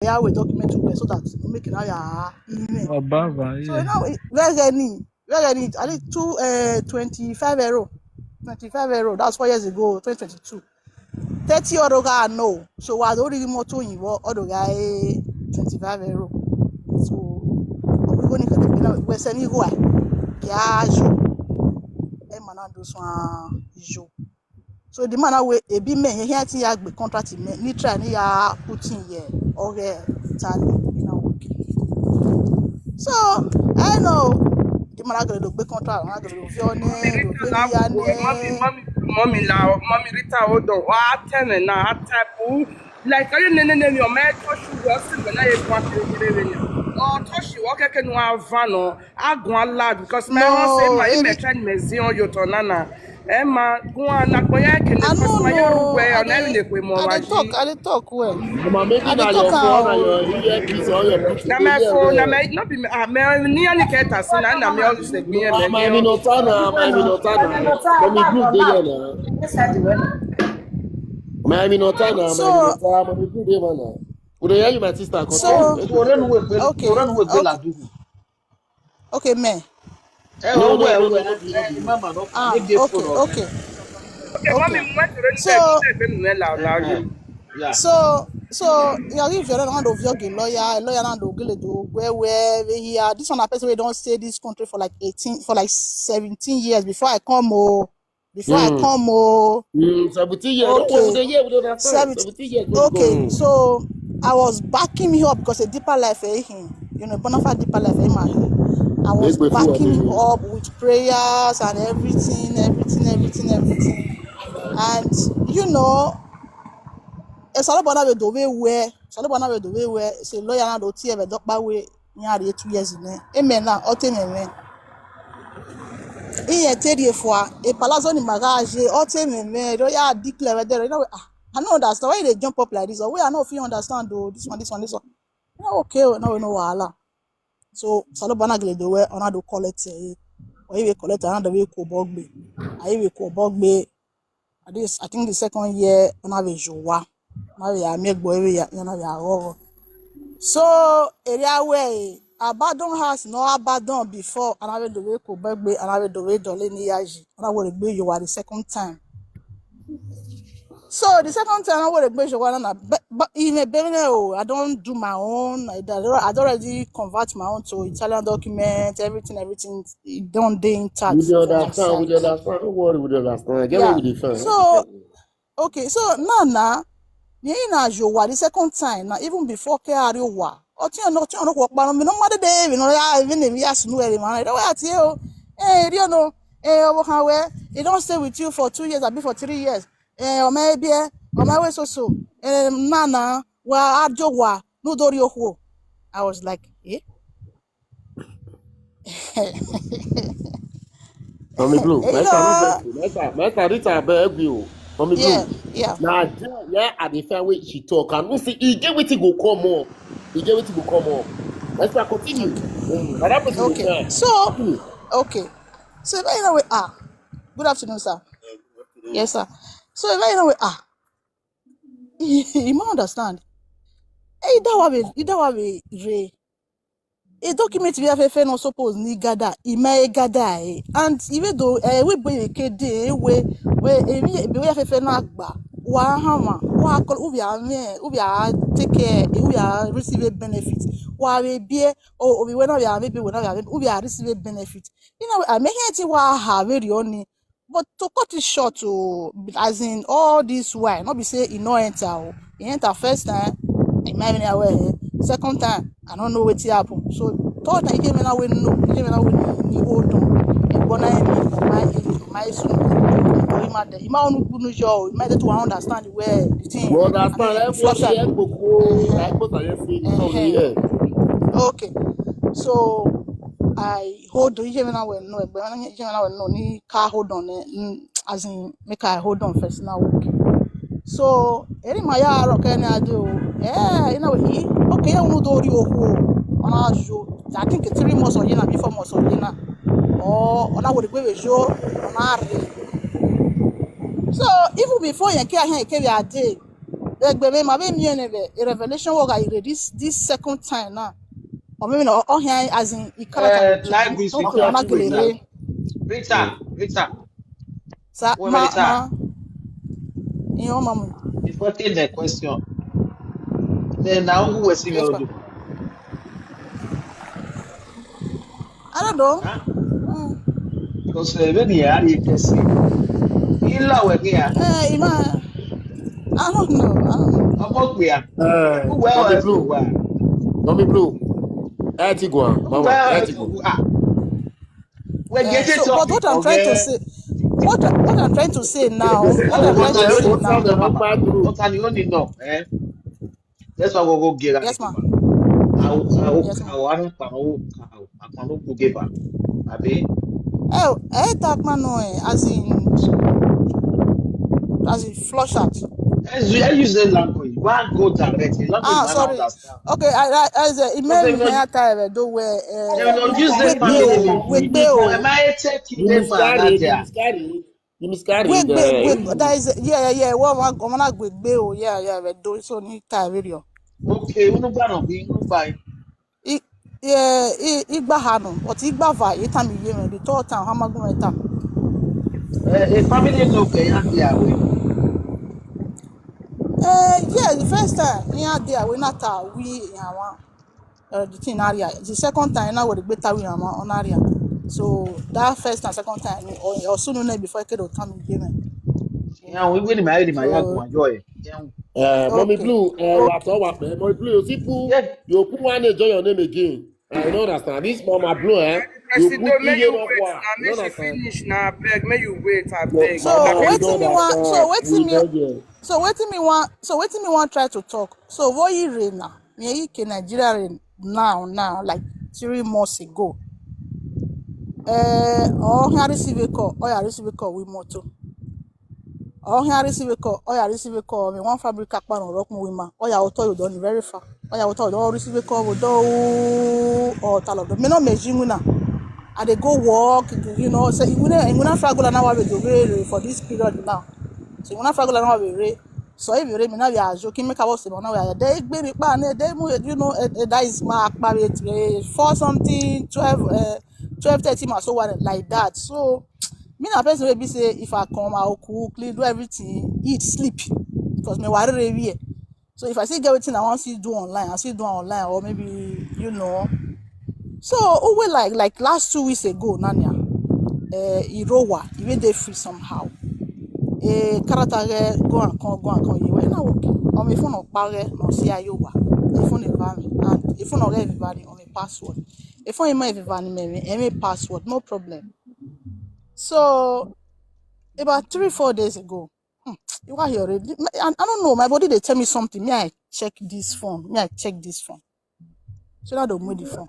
yeah we document so that make it now email. So now where any I need 25 euro. 25 euro, that's 4 years ago, 2022. 30 euro guy no. So I don't really more to you other guy 25 euro. So we go to we send you go. Yeah, so the man away a be me here to ya contract me ni try ni ya put in here or Italy, you know. So I know the man going to be contract, I'm going to your name, mommy Rita hold on. What time now? Type like I didn't your man touch you was when I oh touch you okay can one van or I go lad because my house say my image and me on your tonana. Emma go on like boy I can because my way on every way more I talk well. Maybe now your phone and your earpiece or your Bluetooth. Now my phone, now not be near the cater, so now me always like me and my minotana. Let me group my minotana, my group there now. Would I hear you, my sister? So okay, man. So you if you're not of your lawyer now do where here this one person we don't stay this country for like 17 years before I come 17 years. 17 years. Okay, so I was backing him up because a deeper life him, bonafide deeper life I was backing him up with prayers and everything. And Salobana we do where say lawyer na do tie be dokpa we nyare 2 years ne amen na otememe iye tedie foa e palazzo ni magage otememe do ya declare there I know understand why they jump up like this or we are not fit understand though this one okay now we know wahala so Salobana gele do we ona do collect or we collect another way ko bogbe ayi ko bogbe this I think the second year ona we jowa. So area where abandon house no abandon before and I will do way Kobegbe and I will do way Doleni Yaji and I will be you are the second time. So the second time I will be you but in a beneo I don't do my own. I already convert my own to Italian document, everything it don't dey intact. We understand. Don't worry with the last time. Get what we defend. So okay, so now na jowa the second time na even before carry wa oti no ko pa no ma de ya even if ya sunu ere man do ya tie o owo kan we he don't stay with you for 2 years or for 3 years o ma bi o ma we so nana wa ajo wa no dori ohu. I was like Mommy Blue, my Rita beg you. Mommy Blue. Yeah. Now, at the fair way she talk, and we see he get what go come up. Let's not continue. Okay. So, anyway, good afternoon, sir. Yes, sir. So, anyway, you might understand. That way, Ray. A document we have no suppose ni gada gada and even though we boy kede we have no agba wa hama wa call we are take care we are receive benefit wa we be or we when we are maybe we are receive benefit I make it wa have very only but to cut it short as in all this while not be say e no enter first time I might be aware. Second time, I don't know what happened. So third time, he came out with the old my son. He might to understand where the thing. Okay, so I hold even now when no, but no ni car hold on as in make I hold on first now. Okay. So any my rock any I do. Okay, I will do you on show. I think 3 months or before months or on I would go show on. So even before you came here, a day, like baby maybe me and a revelation work I read this second time now. Or maybe no or here as in character Live with no Okay, ko Rita. na two way now. gelere. Rita, Rita. Sa Wait, Rita. ma iyo mamu. Before taking the question, then now who was in Yes your ma. do? I don't know. Huh? Mm. Because when you can see, you know when here, Ima I don't know. I don't know. about where, who Mommy were to Blue. where, Mommy Blue. Etigua, who Mama, were Etigo. to when get a So but topic, what I'm trying to okay? say what I'm trying to say now, what Oh, I'm what trying to are say you What's now. up, the no, not Mama? bad group? What are you only know, eh? That's why we'll go get an Yes ma. equipment. I'll Yes ma. I cannot go give her. Abi, Talk man no as in flush out. I use the language. Why go directly? Language man, I Sorry. understand. Okay, I as a Because email me time do where they will not use the family. wegbe Am o I taking You them miscarried, you another? miscarried, you miscarried. wegbe that is yeah one wegbe o yeah we do so ni time video. Okay, unu gba no bi unu gba. I igba ha no but igba va e time ye me the third time hamagun eta. A family no okay and there we. Yeah, the first time near there we not we yawa the thing area. The second time now we the better we yawa on area. So that first and second time or soon before I could come again. Yeah, we win my ya go So enjoy. Yeah. Mommy okay. Blue, Okay. what's all what, Mommy Blue, Yeah. you put one enjoy your name again. I don't understand. This Mama Blue, you Presido, put may Iye you no wait kwa. now. You May don't she understand. finish now. Beg, may you wait. I No, beg. So Mama, Make we waiting don't me one understand. We don't get. so waiting me one try to talk. So what you read now? Me you can Nigeria reign now like 3 months ago. Oh here receive a call. Oh yeah receive a call with motor. Oh here receive a call. Oh yeah receive a call. Me one fabric akpan on rock woman. Oh yeah auto you done very far. Oh yeah auto you don't receive a call with do or tal of them. Me no measure now. I dey go work, say you not fraggle now we go for this period now. So you not fraggle now we so if you me now we are joking make about say now we are dey gbe mi pa na dey that is my akpare 4 something 12 12:30 so one like that. So me na person wey be say if I come I will cook, clean, do everything, eat, sleep because me worry here. So if I still get wetin I want to do online, I still do online or maybe so we like last 2 weeks ago nanya Irowa even dey free somehow character go and come you na okay on my phone opare no see ayowa the phone environment and the phone already everybody on my password the phone email everybody me password no problem. So about 3-4 days ago you are here already I don't know my body they tell me something me I check this phone so now they move the phone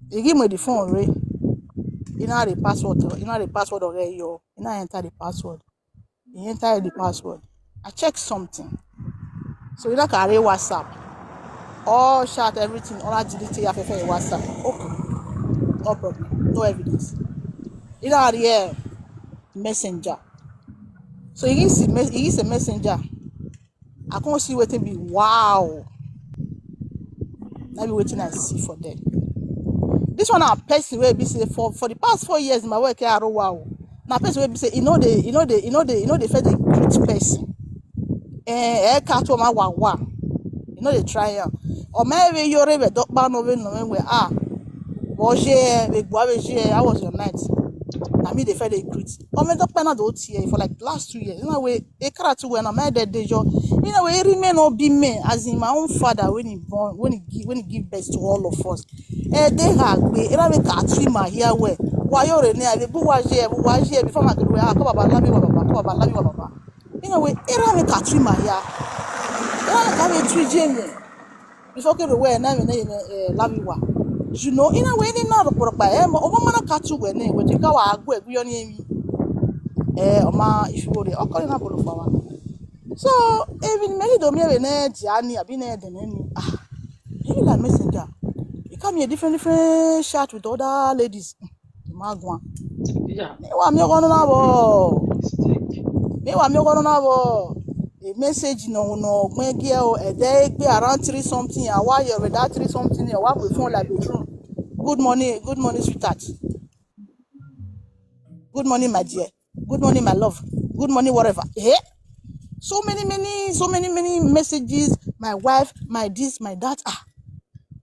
they give me the phone already. You know the password already, you know enter the password. You enter the password. I check something. So you don't carry WhatsApp. All chat, everything, all that delete your WhatsApp. Okay, no problem, no evidence. You know the messenger. So he is a messenger. I can't see what be wow. Maybe waiting I see for them. This one a person wey be say for the past 4 years in my work here wow. Na person wey be say they first dey greet person. Catch one wa. They try am. Or maybe you already talk about no we was how was your night? Na me they first dey greet. Or me talk na do here for like last 2 years. We e character when I made that dejo. We remain or be me as in my own father when he give birth to all of us. They have we catch him here where why you already I bu wa here before my go come baba labi wa baba. We catch him here. Can we treat Jamie before ke we na me labi wa. Any na report by mana catch we na we ka wa agbo egbu yo ni emi. Oma if you go dey okori na bolo for wa. So even many do me we na jiani abi na de ni maybe like messenger you come here different chat with other ladies magwan Yeah. me wa mi ogo na bo Mistake. me wa mi ogo na bo a message no when girl a day be around 3 something and while you're with that 3 something you walk with phone like bedroom. Good morning, sweetheart. Good morning, my dear. Good morning, my love. Good morning, whatever. Eh? So many messages. My wife, my this, my that.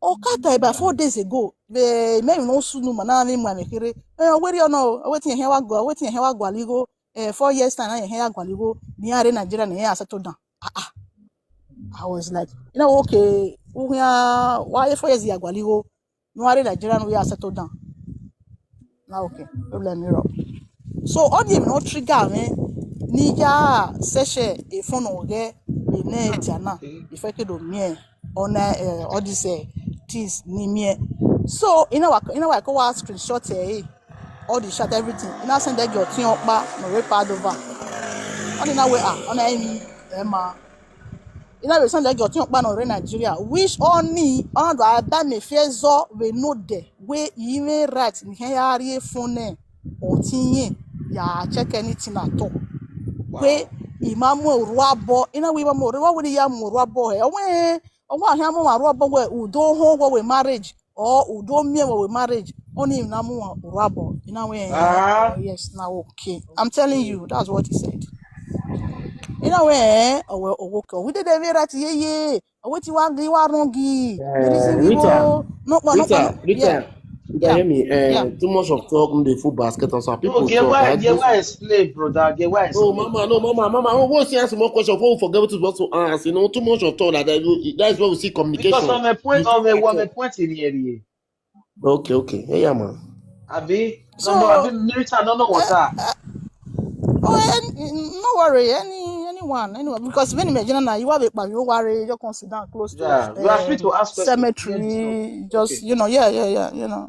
Okata about 4 days ago. The men no sunu manani mwamekere. Where you know? Waiting here go. 4 years time na here go. Ni are Nigeria na here settle down. I was like, okay. Why 4 years here go? No are Nigeria we are settled down. Now okay. Problem here. So all the no trigger me. Nija seshe e phone oge be na jana. If I could me on all this things ni me. So I go screenshot all the shot everything. I send that your thing up back no repad over. On na way on me Emma. We send that your thing up back no Nigeria. Which on me on that me fezo we know there. We even right in here phone or thing ya check anything at all. We imamu ruabo ina we imamu ruabo we ya mu ruabo he onwe ahia mu ruabo we udo ho we marriage or udo mie we marriage only imamu ruabo ina we yes now okay I'm telling you that's what he said ina we okay we did every right ye what you want you are wrongi Rita, no yeah you can hear me. Too much of talk in the food basket and some people No, get why explain, brother. Get why No, explain. mama. Oh, what's the answer? More question before we forget what to supposed to ask. You know, too much of talk like that. That's where we see communication. Because on my point, in here. Okay. Hey, yeah, man. Abi, so Abi, Rita, no, what's that? No worry, anyone, because when imagine now you have a you worry, you can sit down close Yeah, to you are free to ask questions. cemetery, just Okay. yeah.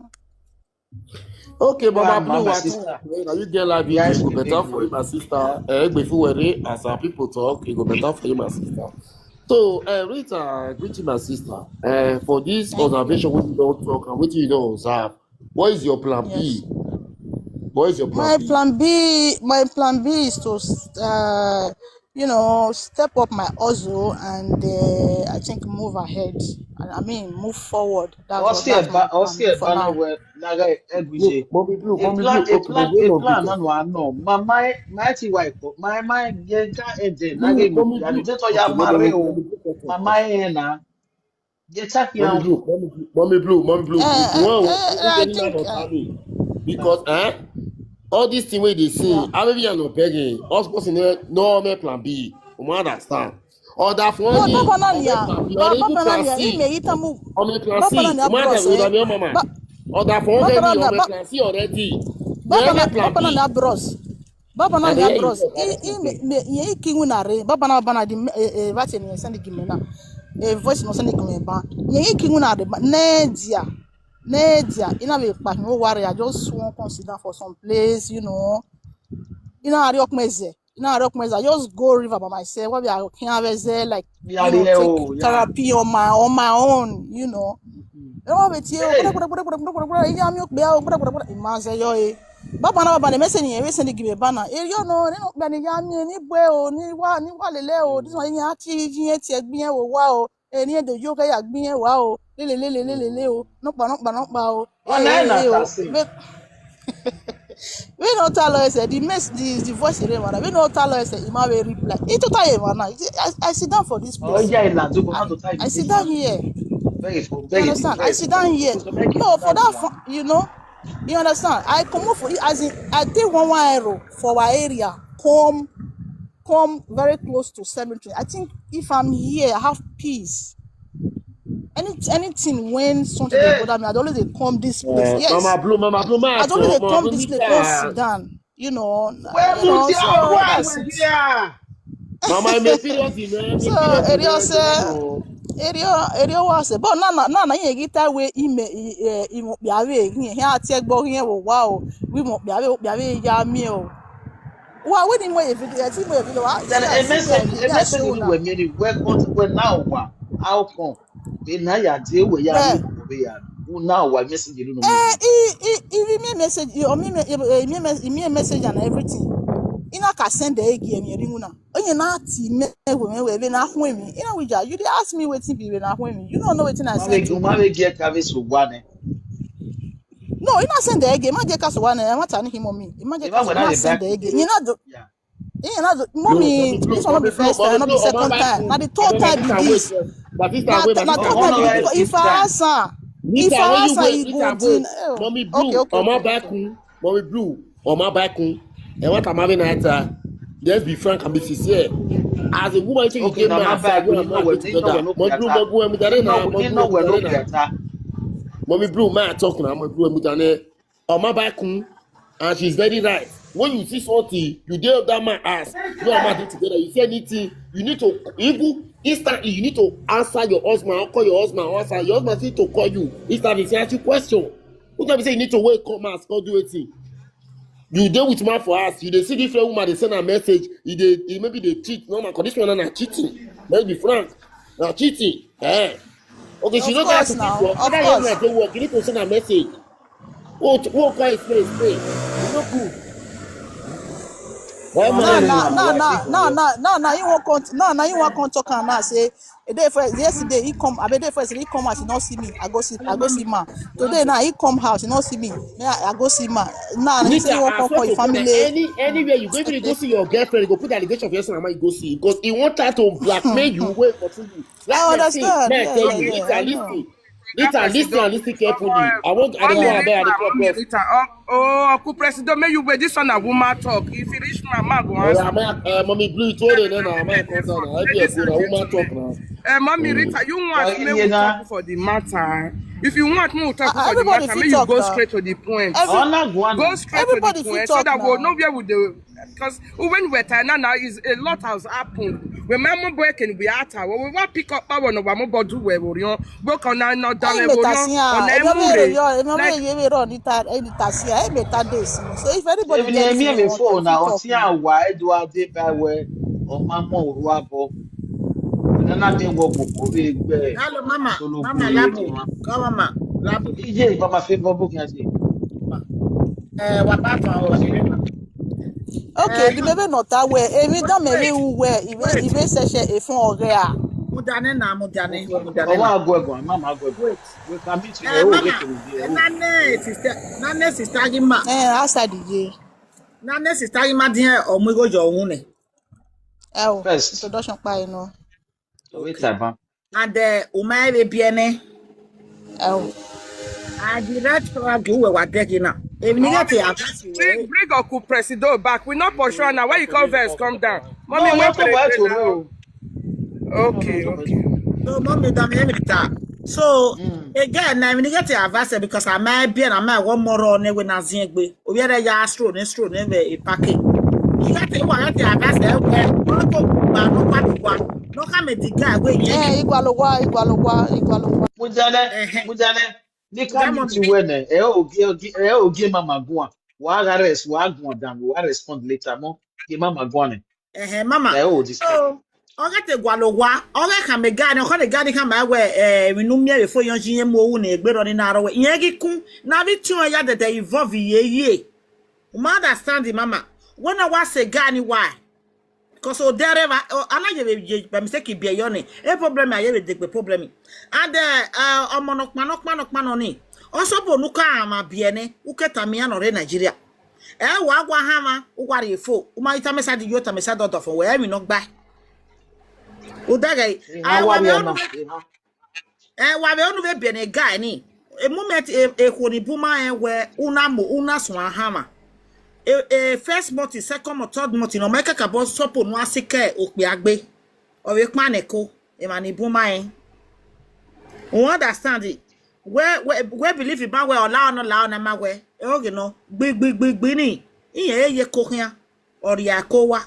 Okay, Mama Blue, my what sister. you get like Yeah, it go better for you, my sister. Before we as our people talk, it go better for you, my sister. So, Rita, greeting my sister. For this Thank observation, you. what you don't talk and what you don't observe, what is your plan Yes. B? What is your plan My B? plan B is to step up my hustle and I think move ahead. I mean move forward. That's my plan B for now. Naga Eguje. Mommy Blue, A plan, no. My wife, my gentle engine, Naga Eguje. And just ya mareo, my na, get up Mommy young. Blue, Mommy Blue. One, we I get think not family because all these things where they see, I maybe not begging. Us person no me plan B. We understand. Or that for no me, Baba or me Nania, plan B, or even plan C. itamu Or me plan Baba C. Nania We bros understand. We don't mama. Or that for already, or me plan C already. Yeah, me plan Baba Nania B. bros. Baba And Nania then you bros. talk, I don't okay. Ye kingu na re. Baba na di vati ni send gimena. Voice no send gimena. Ye kingu na re. Nedia. Ina be pa no worry. I just won't consider for some place, Ina ari okmeze. I just go river by myself. What we are can like take Yeah. therapy on my own, Hey, Baba na message ni send give bana. No, gba ni yami ni bwe o ni wa lele o. This one yan ti ti egbin e wo wa o. Ni e dojo ka ya gbin e wa o. Lele o. No pa o. O. We no tell us the voice here man. We no tell us ima we reply. It to tell man. I sit down for this place. yeah, Lando, come out to tie I sit down here. You understand? I sit down here. No, for that, you understand? I come up for it as in I take 1 euro for our area. Come very close to cemetery. I think if I'm here, I have peace. Anything when something they bother me, I don't they come this place. Yes, Mama Blue, I don't they Mama come Blue, this place. Go sit down. where would So you that's we're it. here? Mama, I'm a serious man. So area was but na ye gita we imo biawe he ati egbo he wo wa o we mo biawe ya mi o wa we ni mo e video ati mo e video wa Then a message you were many we're now. How come? In Naya, dear, we are who now I message you. he me message you me message and everything ina ka send egi emi ringuna onye na ti me we na ho emi ina wija you dey ask me wetin be we na ho emi you don't know wetin I send to Uma we get kavis ugwane. no ina send egi ma je ka so wana ma ta ni him mommy ma je ka so ma send egi you na do you na do mommy this one no be first time no be second time na the third time be this But this na time third time be if I answer Mommy Blue, Oma Bakun, Mommy Blue, Oma Bakun, and what I'm having at let's be frank and be sincere. As a woman, you okay, get my side, you and my together. Mommy Blue, man, talking, I'm Blue, Mutane, Oma Bakun, and she's very right. When you see something, you deal that man ass, you and my together, you say anything, you need to, even instantly, you need to answer your husband, or call your husband, or answer your husband, need to call you. Instantly, say, ask you question. What time you say you need to wake up, man, go do anything. You deal with man for us. You dey see different woman, they send a message, maybe they cheat. No, man, because this one are cheating. Let's be frank. Now cheating. Eh. Okay, she don't have to teach work. Other young man dey work, you need to send a message. What call is play? It's not good. No, you won't come talk and now say a day first yesterday he come a day first he come house he not see me I go see man today now he come house he not see me I go see man now he say you won't come call your family anywhere you go, even you go see your girlfriend, you go put the allegation of your son and you go see because he won't try to blackmail you wait for you. I understand. Listen carefully. I don't go about Rita. Oh, President, may you wait this on a woman talk. If you reach my man, go answer. Mommy Blue told her, then I'm concerned. I be a good woman talk now. Mommy Rita, you want me to talk for the matter? If you want me to talk for the matter, may you go straight to the point. Go straight to the point so that we'll know where we do. Because when we're tired now, is a lot has happened. When my mom boy can be out, we want pick up our no one more do where we work on our not done. So if anybody me phone now, see how wide do I did by where or mamma or Nana me wo boko we gbe. Hello, Mama. Solo Mama, Labu. Come, Mama. Labu. Ije ba ma favorite book yan se. What about okay, the baby not that way. Every time me where even session a phone or there. Mudane. Oh, wa go egon, mama go. Wait. We can meet you. Mama. Nane sister Gima. Outside the day. Nane sister Gima dia o mu go jo hu ne. First. Introduction pa no. Wait time. And Umay be biene. I did that for you were taking now. Bring Oku President back. We're not for sure now. Why you come first? Come down. Mommy, Mommy, okay. So, Mommy, so again, I'm gonna get the advice because I might be and I might one more on it when I see it. We are a yastro, never a packet. You got to want the advice. No come the guy wait. Mujane. Ni come to when okay mama go on. Wa arrest wa go down. We respond later mo. Give mama go on. Mama. So ogate gwalogwa oga ka me ga na ko de ga ni ka ma we minu mie before yon jinye mo wu na egbero ni na arawe yen gi kun na bi tun ya de involve ye you understand mama when I was say ga ni why because o dere ba alaje be mistake bi yo ni e problem aye be de problem and omonokmanokman ni also bo nu ka ma bie ni uketa me ya no re Nigeria wa gwa ha ma ugware efo uma ita mesa di yo ta mesa dot for we mi no gba Udagay, wa be onu be be ne guy ni. A moment kwoni buma where una so hama. First month, second month, third month, no make ka bo sopo no asike okpe agbe. O we pa ne ko, e ma ni buma en. We understand it. Where believe it ba we ola na ma we. E oge no, gbe ni. Iye ye ko hian. Or ya ko wa.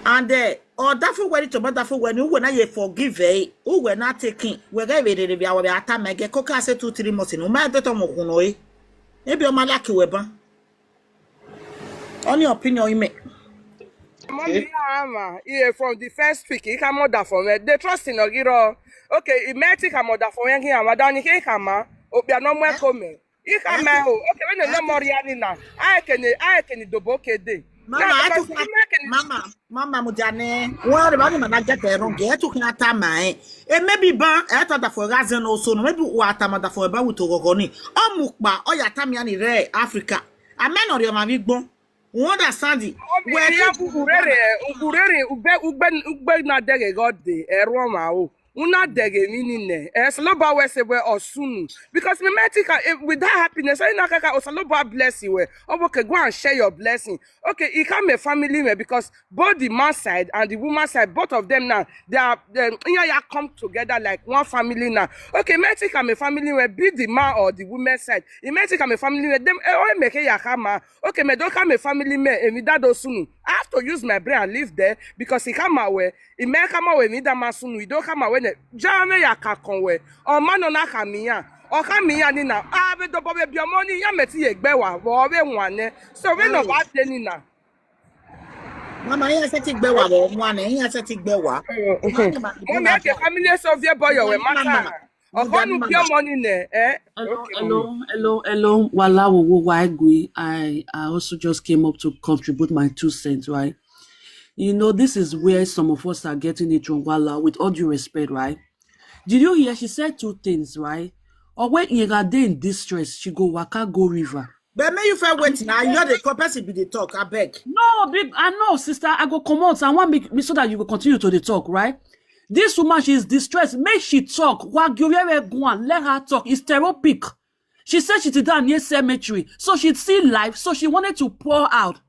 And or that for when to but that for when you when I forgive who were not taking we gave it be our ata mege koka say 2-3 months no ma do to mo kuno e maybe o malaki weba on your opinion you make Mommy, from the first week he come order for me they trust in ogiro okay it may take a mother for yen here madani ke kama obia no mo come he come okay when no more yani na I can double kede Mama, Now I because took you making Mama Mujane. Well, the body man get the wrong. Get to kinata mai. It may be ban. I thought that for reason also. Maybe watamada for about to gogoni. O mukba. O yatamiani re Africa. A man or your mammy bon. What a sandy. Where ya to Ghana? urere ugbe na dege god de ero ma o una dege mini ne esloba we se we osunu because me metika with that happiness I na kaka osloba bless you we okay go and share your blessing. Okay, it can be family me because both the man side and the woman side, both of them now they are yeah come together like one family now. Okay, metika me family we be the man or the woman side, it metika me family we them o make ya kama. Okay, me don't come a family me and that sunu. I have to use my brain and live there because he come away. He may come away me that masunu. He don't come away. Jame ya kakonwe. Or man on akamiya. Or kamiya ni na. Ah, be do bobe bi money ya meti egbewa. Bo be wane. So we no bad ni na. Mama, here set it bewa. One, here set it bewa. Mommy, okay, family so vie boy we matter. Or konu bi money ne. Okay, mommy. Hello. Wala wo Waigui. I also just came up to contribute my 2 cents, right? You know, this is where some of us are getting it wrong, Wala, with all due respect, right? Did you hear? She said 2 things, right? Or when Yega dey in distress, she go waka go river. But may you fair waiting. I know the purpose be the talk. I beg. No, big, I know, sister. I go come out. I want me so that you will continue to the talk, right? This woman, she is distressed. Make she talk. Let her talk. It's therapeutic. She said she did that near cemetery, so she'd see life. So she wanted to pour out.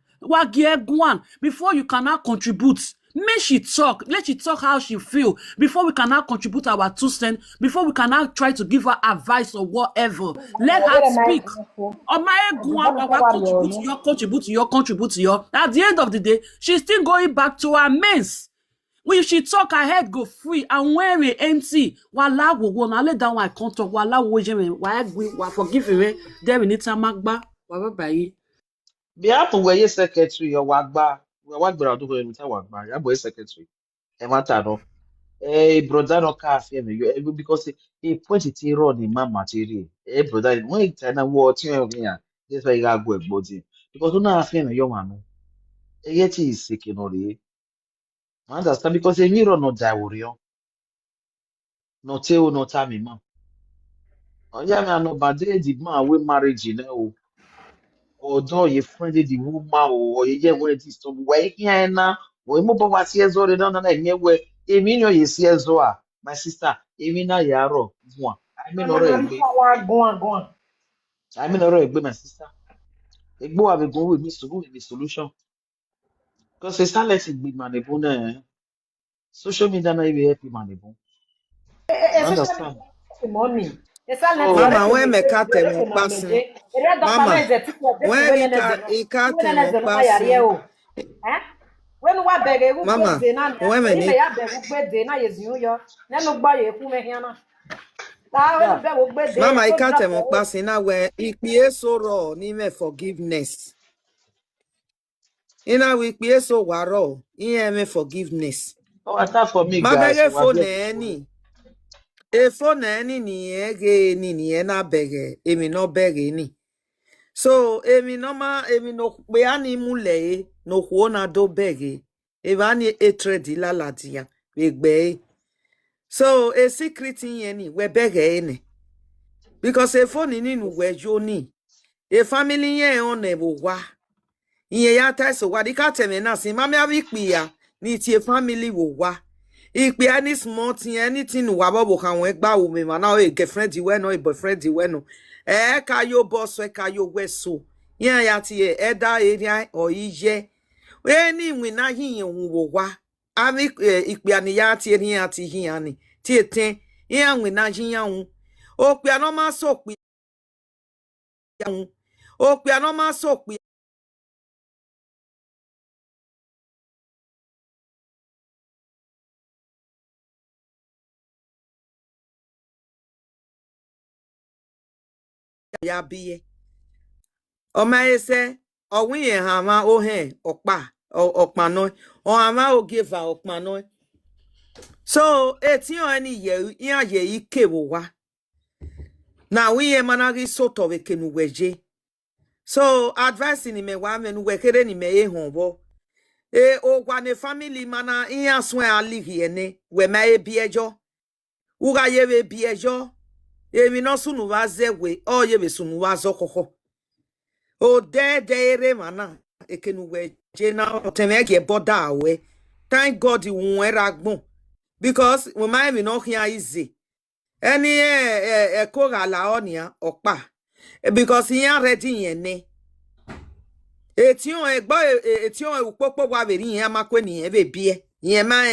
Before you cannot contribute. Make she talk. Let she talk how she feel before we cannot contribute our 2 cents. Before we cannot try to give her advice or whatever. Let her speak. Contribute to your. At the end of the day, she's still going back to her mess. When she talk, her head go free and when we empty. Wala wo go na lay down I can't talk. Wala wo jeme. Why forgive me? There we need some magba. Bye. Be happen where you secretary or wagba. We wagba do go with wagba. Ya boy secretary. E matter no. Brother no ka afia me you because he point it here on the man material. Brother when it na what you here. That's why you got go body. Because no afia me you man no. Yet is sick no re. Understand because a mirror no die worry. No tell no time man. Oh yeah me no bad the man we marriage now. Although your friend the woman or you where this to where here na we mo ba wasi ezo re na nye we emi no yesi ezo a my sister emi na yaro one I mean oro egbe Go on. I mean oro egbe my sister egbo have go with me solution because it's not letting big man ebo na social media na even help man ebo Especially understand money. Esa net so Mama, wale when me kwenye cut them on passing. ere dokta Mama, meze tiko de when wele neze no. he cut Wele them on neze no yari passing. o. Eh? Wenu wa bege wu Mama, gbede na when na me ime need ya bege wu gbede na yezi yo. Nenu gba ye ku me hiana. Ta wenu yeah be wu gbede Mama, e he ko cut drop them on passing. Now when he be so raw, ni me forgiveness. Ina we be so waro, he me forgiveness. oh attack for me Ma guys so bege we phone here to follow any. E phone any ni ege ni na bege. Emi no bege ni. So emi no pe ani mule no huona do bege. Evani etredi la ladia. Begbe. So a secret in any we bege any. Because a phone in we joni. A family ye on a wa. Iye ya tai so wadi ka teme na si mami avikpi ya ni ti a family wo wa. Ikpi any small thing anything wa bobo kan we gba wo me ma na o girlfriend di we no e boyfriend di we no. Ka yo boss we ka yo we so. Yan ya ti e da area o iye. We ni wi na hin yen wo wa. Ami ikpi ani ya ti eri ati hin ani. Ti eten yan wi na hin yan wu. O pe no ma so pe yan. O pe no ma so pe ya biye. O ma ese o wi yen ha ma o hen opa opano o ama o give opano. So etion ani ye yan ye ike wo wa. Na wi yen managi soto we kenu weje. So advice ni me wa me nu wekere ni me ye honbo. O gwa ne family mana iya swen ali hiene we ma e biejo. Uga ye we biejo. Emi no sunu wa zewe o ye be sunu wa zokoko. O de ere mana ekenu we je na teme ge boda we. Thank God you were agbon because we ma me no here easy. Any ko gala onia opa because here ready yene. Etion egbo etion upopo wa beri yen makwe ni ebe bie yen ma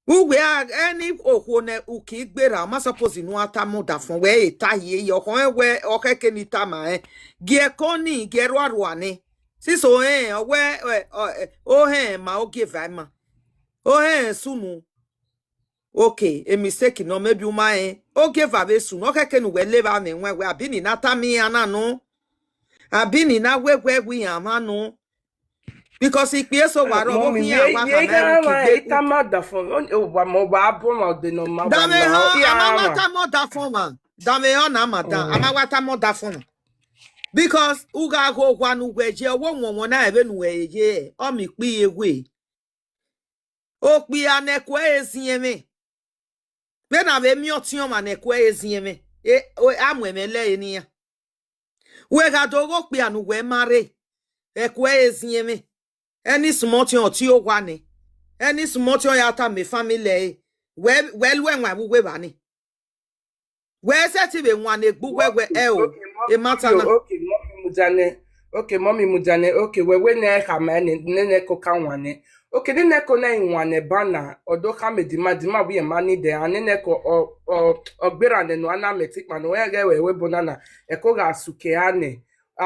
we are any okwo ne uki gbera ma suppose nu ata mo da fun we eta ye yo kon we okeke ni ta ma gie koni gie ro ani siso we o ma o give ma o sunu okay a mistake no maybe uma o give ave sunu okeke nu we leva me we abini nata mi ana no abini na we amanu because ikpe so waro wo hin awa ye ka ga ita ma da fun o wa mo ba bo ma de no ma ba dame ma ho amawata mo da fun man dame ho na mada amawata mo da fun because uga go kwanu gweje owo won na ebe nu eje o mi pi egwe o pi anekwe ezieme be na be mi otion manekwe ezieme amwemele eni ya we ga dogo pi anu we mare ekwe ezieme any small thing or ti o wa ni any small thing ya ta me family well when we bani we set be wan egbu we o e matter na okay mommy mujane okay we na ka ma ne ko ka wane okay ne ko na wane bana odo ka me di ma we mani de ne ko ogbera ne no ana metik ma no we bonana e ko ga suke ane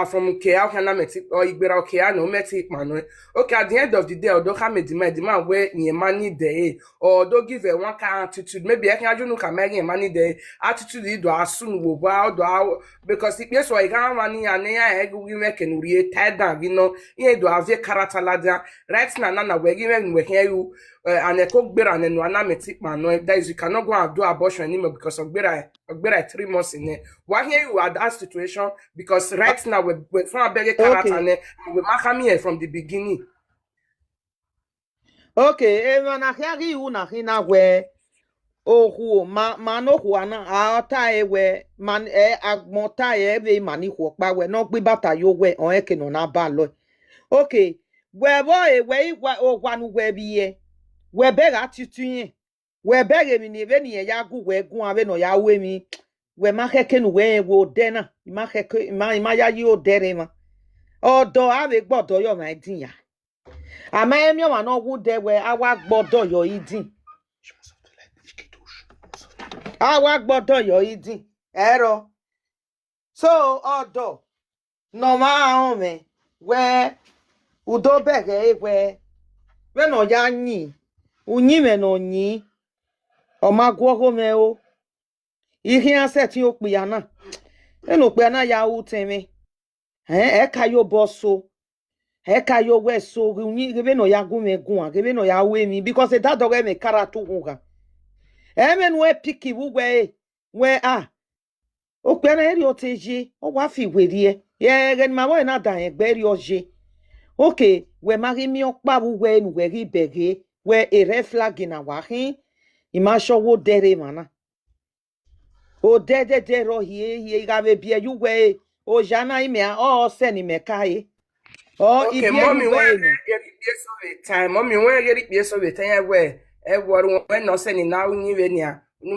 from Kea kana metik or igbera Kea no metik man. Okay, at the end of the day, or do come demand where your money day or do give a one kind attitude. Maybe I can do no come money day attitude do as soon will wow do because it yes why I money and I we make and we tied down, you know, do have a character ladder right now we're giving we hear you and a cook better and one metik man. No, that is you cannot go and do abortion anymore because of better 3 months in it. Why here you are that situation? Because right now we're from a better character and we make me from the beginning. okay e na hiari u na hina we ohu ma no hu ana ata we man agmota be mani hu pa we no gbe bata yo we on eke no na ba lo okay we boy we ogwanu we biye we be ga titun we be mi ni be ni ya gu we gun abe no ya we mi we ma keke nu we wo de na ma keke ma ya yi o dere ma odo abe gbodo yo ma din ya ama emi o ma no wu de we awa gbodo yo idin awa gbodo yo idin ero so odo no ma hon me we udo bege we no ya yin unyi me no yin o ma gwo go me o ihe aseti o pe ya na eno pe na ya u temi e ka yo boso e ka yo we so unyi gebe no ya gun me gun gebe no ya we mi because that dog me karatu hunga e me no e piki wu we o pe na eri o teji o wa fi werie ye gen ma bo na dan egbe ri oje okay we mari mi o pa wu we nu we ri bege we e red flag na wa hin ima so wo dere mana o de ro hie ga be bie yu we o jana ime o se ni me kai o Okay, ibie mommy, yu when we you ni get it of the time, mommy, when you get it of the time, where everyone when no sending now in Uvenia, no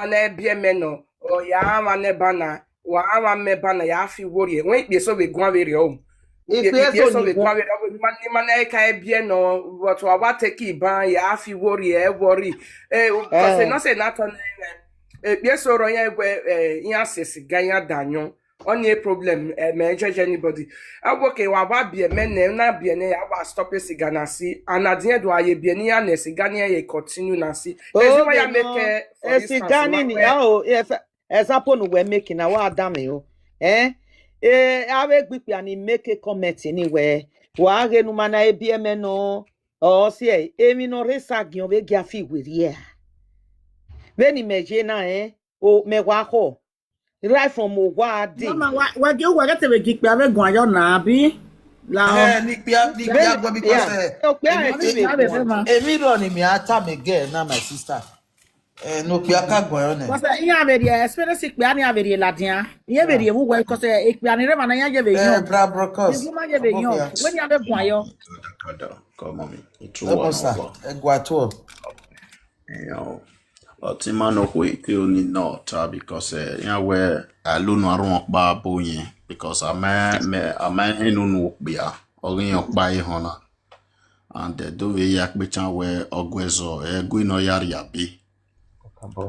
man be a meno or Yama nebana, or Ama mebana, Yafi warrior, when it so be going very home. if yes So only the Gwavi man can be no what take it by Yafi warrior, worry, because they not say not on yes, or yes, Ganya Daniel. On a problem, may judge anybody. I work a wa be a man, na be a wa stop a ciganasi, and at the end, why ye be a near Negania continue nasi. That's why I make for esi gani ni if as upon we making our dame o awe gbipe ani make a comment anywhere wa ge nu mana ebie me no o si emi no resa gian we gafi wiri e be ni meje na o me wa ho right from Owadi. Mama, what you were getting a geek, I have gone your nabi. La, Nikpia go because Emi run me atam again now my sister. No pia ka gwan ne. because you have a experience, Piani have a ladia. You have a who because a Piani Revan, I have a young. Bra brokos. You might have a young. When you have a choir, Come on, it's true. Leposa, egwato. But man no wait till ni not because where alone aron ba boyin because I enu no bia orin okpa e hona and do we yak bechan where ogwezo egui no yari abi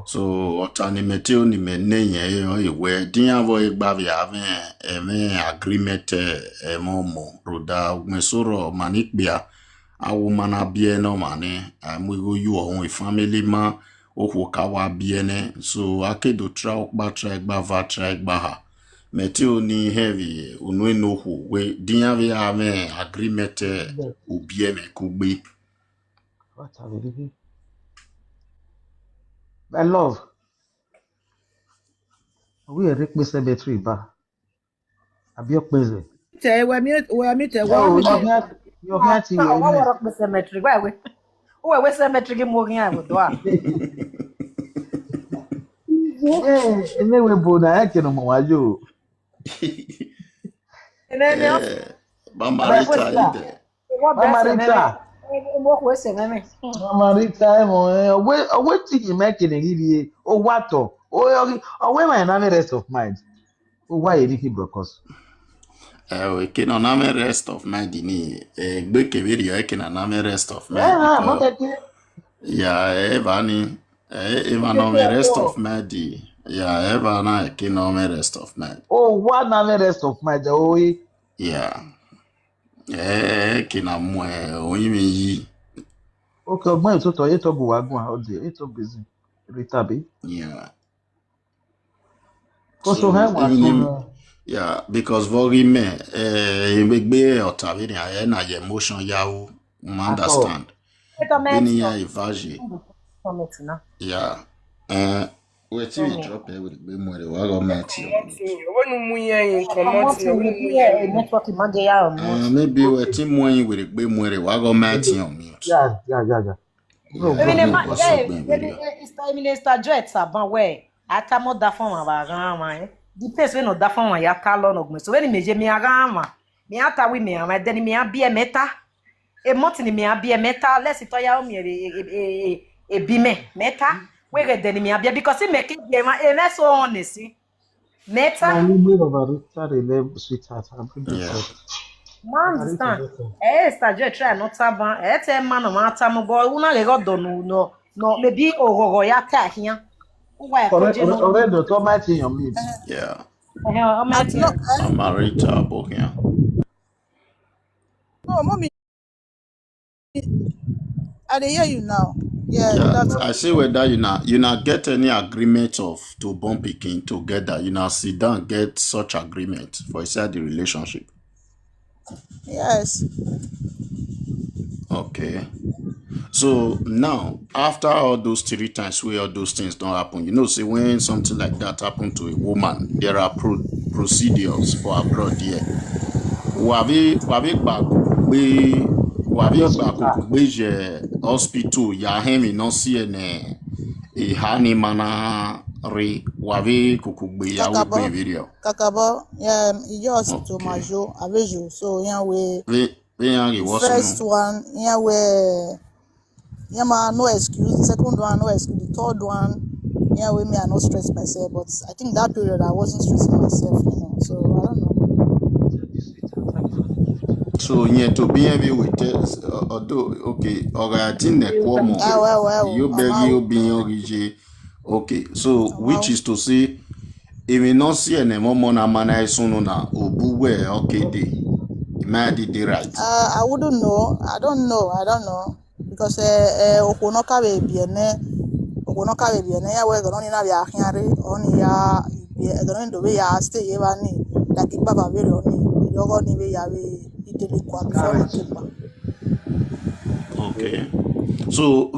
so otani meteo ni menenye we din avo igba vi ave agreement momo roda mesoro manikbia awu mana bie no mane amugo you on family ma ohu kawa biene so akedo tra gba va tra gba ha meteo ni heavy unwe no hu we dinya we ave agreement ubie me kugbe What have you? My love. We are Rick Cemetery ba. Abi okpeze. say, where me, Oh, you hear ti What we. work with cemetery? Why we cemetery get more here with doa? Ene we bo na yake no mwajo. And then Mama Rita ide what Mama best Rita. What we say, me? Mama Rita mo we ti you make in give o wato. O we my na rest of mind. O why you think brokos? we can na me rest of my dini gbe kebiri e can na me rest of my Ah, because makete. yeah evani eva no me rest of my di yeah eva na can no me rest of my Oh, what na me rest of mind? Oh, yeah kina mwe oyimi yi okay, ọgbọ́n ìtòtọ̀ yìí tó bù wá gùn àwọn ọdẹ yìí tó busy rí tàbí. yeah Kó so so hẹ́ wà even tó him rẹ. yeah because very me ebegbe otabi ni aye na ye emotion yawo understand beni ya evaje yeah wetin we drop here with gbe more wa government When we in commodity, Network Monday ya maybe wetin more with gbe more wa government on mute Yà. Minister Joet Saban where atamo da fon wa ran the place we no da fon wa ya ta lo no so when me je mi ara ma mi ata wi mi ara then mi abi meta e month ni mi abi meta let's to ya o mi e bi me meta we get then mi abi because me ke bi ma e me so honest meta Ní gbé bàbá rí sáré lẹ́ sweetheart àbúrò yeah sọ. man understand Minister Joet try not taban te man no ma ta mo bo una le go do no maybe ogogo ya ta here why ko je no Ọ̀rẹ́ ìdọ̀ tó máa ti yàn mí. yeah No, Amarita bokia no, mommy, I dey hear you now. Yeah, yeah that's I say whether you not get any agreement of to born pikin together you not sit down get such agreement for inside the relationship yes. okay. So now, after all those 3 times where all those things don't happen, you know, say when something like that happen to a woman, there are procedures for abroad here. Wabi je hospital ya hemi no see ne e hani mana re wabi kukugbe ya Kakabo, we video. Kakabo, yeah, yours to Okay. Majo, Avejo. So, yeah, we We yangi what's first no. one, yeah, we yeah, ma, no excuse. The second one, no excuse. The third one, yeah, we may I not stress myself, but I think that period I wasn't stressing myself, you know. So I don't know. So yeah, to be able with this, although okay, I think the common Well, you beg you being origin. Okay, so which is to say, if we not see any more na mana soon na obuwe okay day, it might be right. I wouldn't know. I don't know because Okonoka baby and Okonoka baby and yeah, we're going to have ya Henry on ya going to be ya stay even like it Baba very only you're going to be ya Italy before Okay. So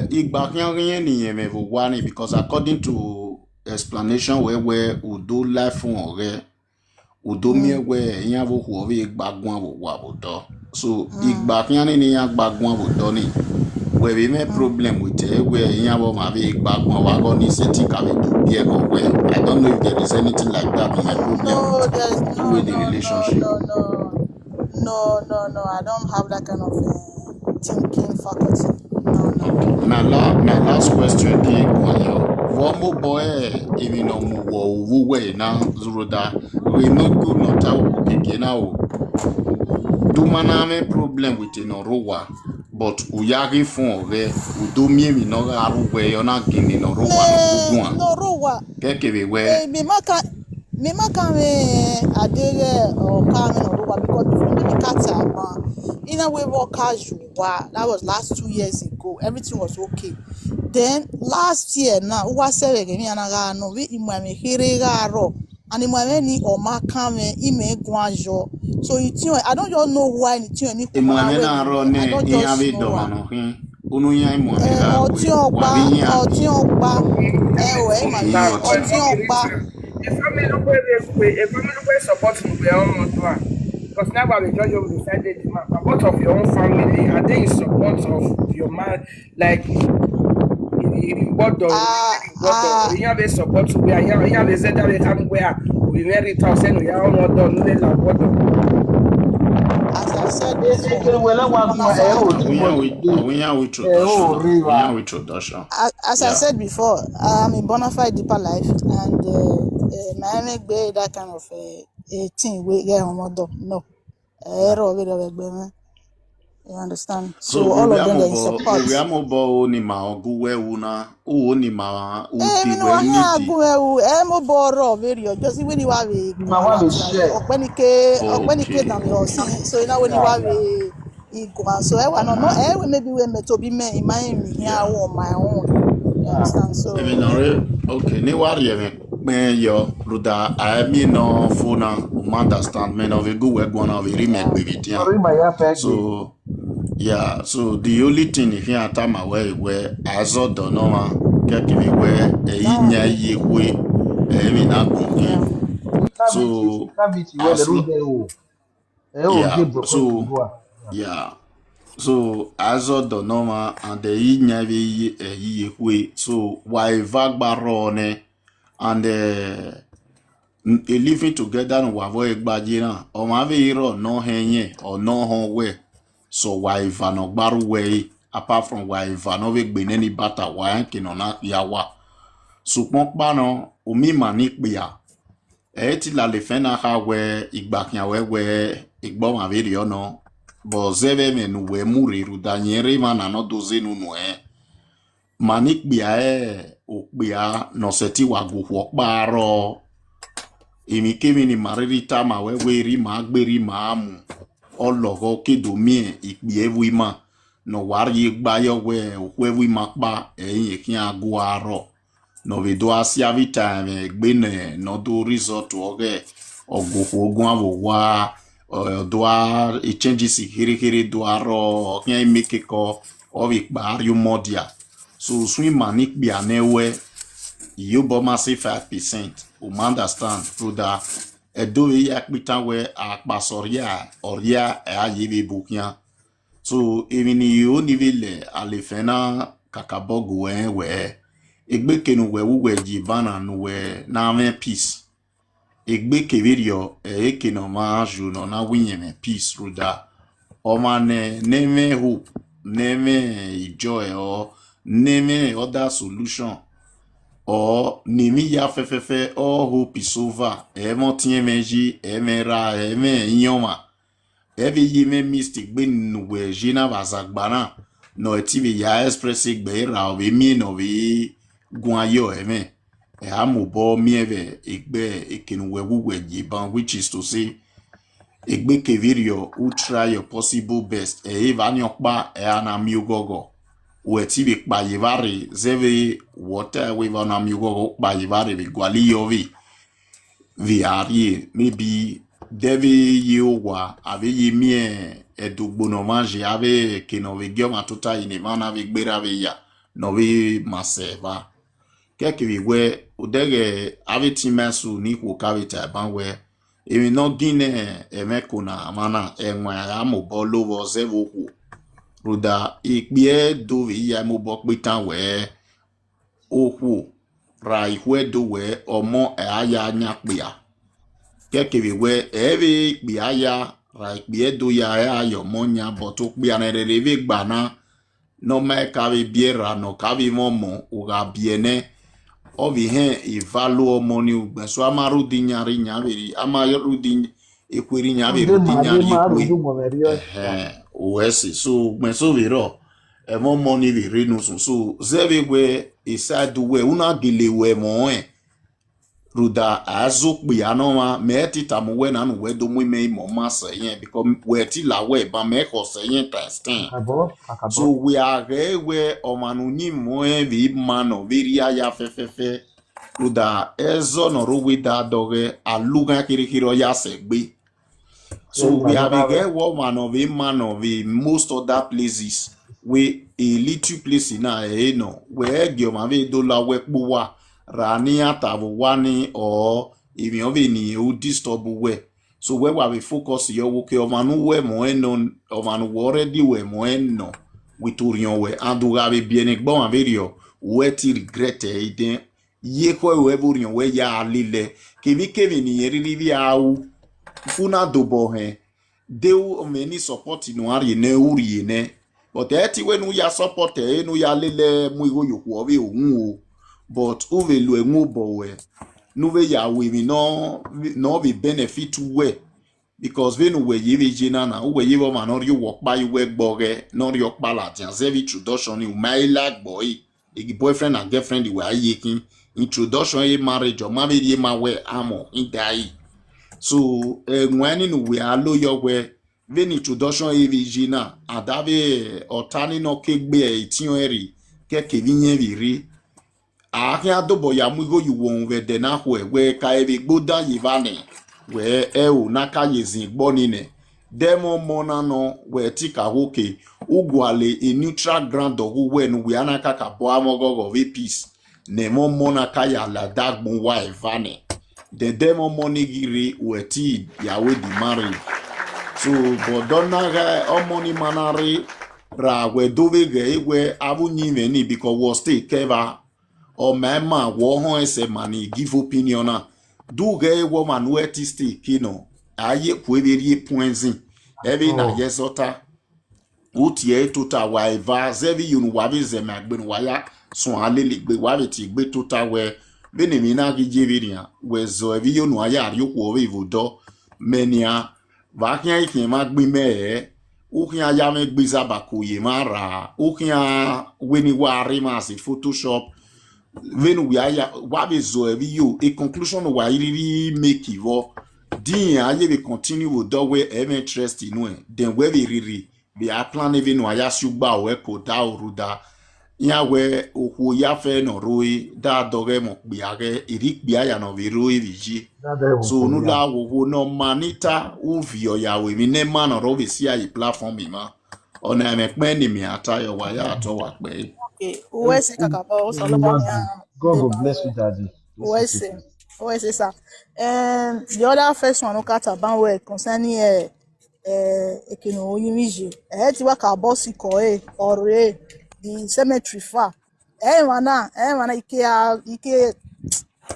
igba kyan ni yeme one because according to explanation where udo life on re udo mie where yan wo ho we gbagwan wo wa bo do. So igba kan ni yan gbagwan bo do ni. Where we make problem with it, where yan wo ma be gbagwan wa go ni seti ka be do be go where. I don't know if there is anything like that in my problem No, with there's no, with the no, relationship. no. I don't have that kind of thinking faculty. No. My last question be on your one more boy even no more way now Zuroda we no go not out again now do maname problem with no rowa but uyagi fun re udo mi no aru we yo na gini no rowa no gugun No, Rowa. keke we Me maka me adere or come no Rowa because before me kata in a way work casual. That was last 2 years ago. Everything was okay. Then last year now, was saying me anaga no we imame hirega ro. And imame ni o makame ime gwanjo. So I don't just know why ni any imwame na ro ne ya be do mano hin unu ya imwame ga we wa bi yan ọtí ọgbà okay ọtí ọgbà. A family will support me their own one. Because now the judge will decide the man. But what of your own family? Are they in support of your man? Like what do you have a support to where you have a Z that we come where we marry to send we are not done no like what As I said as I said before, I'm a bona fide deeper life and Miami Bay that kind of a thing we get on mother. No. You understand? So all of them are in support. we am obo ni ma ogu we una o ni ma u Eh, ti mi no we anya ni ti agun mo boro very just when you have a ọpẹnike na mi osin so ina when you have a iguan so we maybe we me to be me in my here on my own. You understand? So even no okay ni wa ye me yo ruda I me no funa o understand me no we go we go na we remake baby tian so yeah, so the only thing if you are time away where I saw the normal get me where a ye way me na so so as the normal and the inya ye way so why vagbarone and living together no wavo egbajina o ma ve iro no henye or no hon we so why no gbaru we apart from why no we gbe ni bata wa kino na yawa so pon pa no omi ma ni pe ya ti la le fe na ha we igba kan we igbo ma ve ri ono bo zeve me nu we muri ru danyere ma na no doze nu no manik bia o bia no seti wa go wo paro emi kemi ni marita ma we ri ma gberi ma mu ologo kedomie ipi ewi ma no wari gba yo we wi ma pa eyin kin ago aro no we do asia vita me gbene no do resort oge ogofo ogun awo wa do a changes hiri do aro kin make ko o vi gba yu modia so swim manik bia newe you boma say 5% o understand so that edo ya pita we akpasoria oria ayibe bukia so even you nivele alefena kakabogu we egbe kenu we jibana no we na me peace egbe kevirio ekeno ma ju no na winye peace ruda o mane neme hope neme joy or name other solution or nimi ya fefefe or hope is over emo tiemeji emera nyoma ebe yime mystic ben we jina bazagbana no etibe ya express gbe ra obi mi no bi guayo amubo mieve egbe ekenu we jiban which is to say egbe kevirio who try your possible best evani okpa anami ogogo weti be kpayivari zeve water we na migo kpayivari be gwali yovi viarie maybe deve yewa ave yemie edugbo no manje ave keno ve gioma tota ine mana ve gbera ve ya no ve maseva keke we odege avitimesu ni ko kavita ban we emi no gine emeko na mana enwa amobo lowo zewo ku ruda ikpie do we ya mobo pitan we oku ra ihwe do we omo aya anya pia keke we ebe ikpia ya ra ikpie do ya yo monya boto pia na reve gbana no me kavi biera no kavi momo uga biene ovi hen evaluo money ugbe so amaru dinyari nyaveri amaru din ekweri nyaveri dinyari ekwe oesi so gbe so vero mo money vi renusun so zeve we iside we una gele we mo ruda azokpi anoma me titamu we na nu we do mu me mo masa yen because we ti la we ba me ko se yen testing so we are we omanu ni mo vi mano viri aya fefefe ruda ezo no ro we da doge aluga kirikiro ya segbe so we have a woman of a man of a most other places we a little place na no where giomave dola we buwa rani atavu wani or if you have any who disturb we so where we focus your work omanu we mo eno omanu already we mo eno we tourion we andu have bien egbon averio we ti regret iden ye ko we burion we ya alile kevi ni yeri vi au funa dobo he deu many support no ari ne uri ne but eti we nu ya support e nu ya lele mu igo yoku obi ohun o but ove lu enwo bo we nu we ya we mi no be benefit we because we nu we yive jina na we yive ma no ri work by we gboge no ri okpa la tian zevi introduction ni my like boy igi boyfriend and girlfriend we ayekin introduction e marriage o ma be ye ma we amo in dai so when in we are loyal we then introduction evg na adave otani no kegbe ition eri keke vinye viri akin adobo ya mu go you won we de na hwe we ka ebe gboda yivane we o naka yezin gbo ni ne demo mona no we tika hoke ugwale a neutral ground of we no we anaka ka bo amogo of a peace ne mo mona ka ya la dagbon wa evane the demo money giri weti yawe di marriage so bodona ga o money manari ra we dove ge we abu nyime ni because was stay keva o mema wo hon ese mani give opinion na do ge wo man weti stay kino aye kweberi points every na yesota utie tota wa eva zevi yunu wa be ze magbenu wa ya so alele gbe wa be ti gbe tota we benimina gijeviria wezo eviyo no aya ariokwo we vodo menia vakia ikin ma gbime ukin aya me gbiza bakoye mara ukin weni wari ma si photoshop venu we aya wa bezo eviyo a conclusion wa really make ivo din aye be continue wo do we have interest in we then we be riri be a plan even no aya sugba we ko da oruda yawe okwu ya fe no roi da doge mo biage irik bia ya no viroi viji so nu la wo no manita uvio yawe mi ne man ro be si ayi platform mi ma ona me pe ni mi atayo wa ya to wa pe Okay, uwese kakaba osalo God will bless you, Daddy. uwese sir. And the other first one got about where concerning ekino oyimiji ti wa ka boss ko or the cemetery far wana ike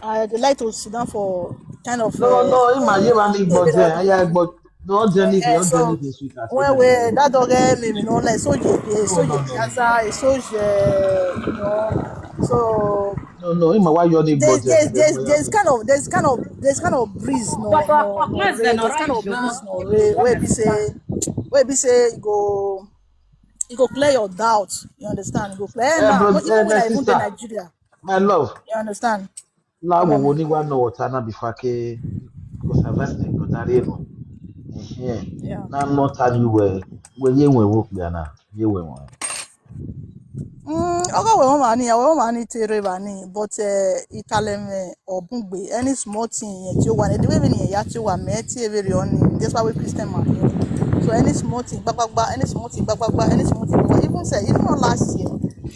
I dey like to sit down for kind of No, in my year, I but I but no journey, so sweet as when we that dog me no like so piazza so you know so no, in my why you only but there's kind of breeze no there's kind of breeze no where be say you go clear your doubts, you understand, you go clear now not even when I even in Nigeria, my love. you understand. La wo ni wa no water na before ke because I was like brother no. Yeah. Na not tell you we ye we work bia na ye we won. Okay, we money tere bani, but italeme obungbe any small thing yet you want the way ni ya ti wa me ti very on that's why we Christian man. So any small thing any small thing any small thing even say even last year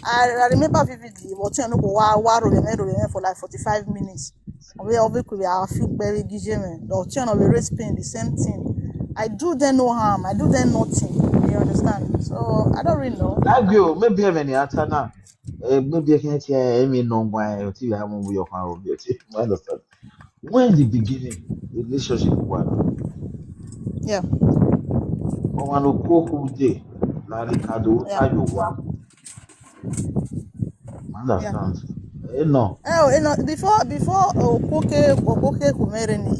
I remember vividly. But you know, we for like 45 minutes. We could I feel very gijeme. The turn of the race pain, the same thing. I do them no harm. I do them nothing. You understand? So I don't really know. That girl, maybe have any answer now. Maybe I can't hear any no why until you have your power. I understand. When the beginning, the relationship one, Yeah, I want to go who day, like Kado, yeah, tie your one. yeah. Understand? No. You know, before Okoke Kumereni,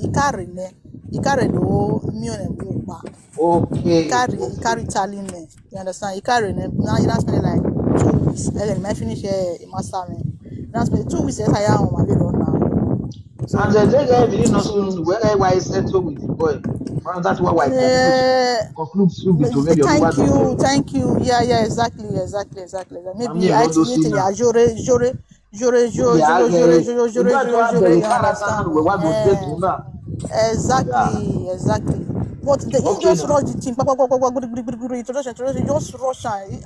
Ikare do Mione Buba. Okay, Ikari okay. Taline. You understand? Ikari now you not spend like 2 weeks. Then I finish a master me. You not spend 2 weeks I am on my video now. And So the day we no soon where I settle with the boy. Man, that's why I conclude soon between maybe on what do boy. thank you. Yeah, exactly. Mami Maybe and I all those activate things ya now. jore, We got to have you the understand? character we want to take to now. Yeah. Exactly. But he Okay just now. rush the thing, introduction, just rush and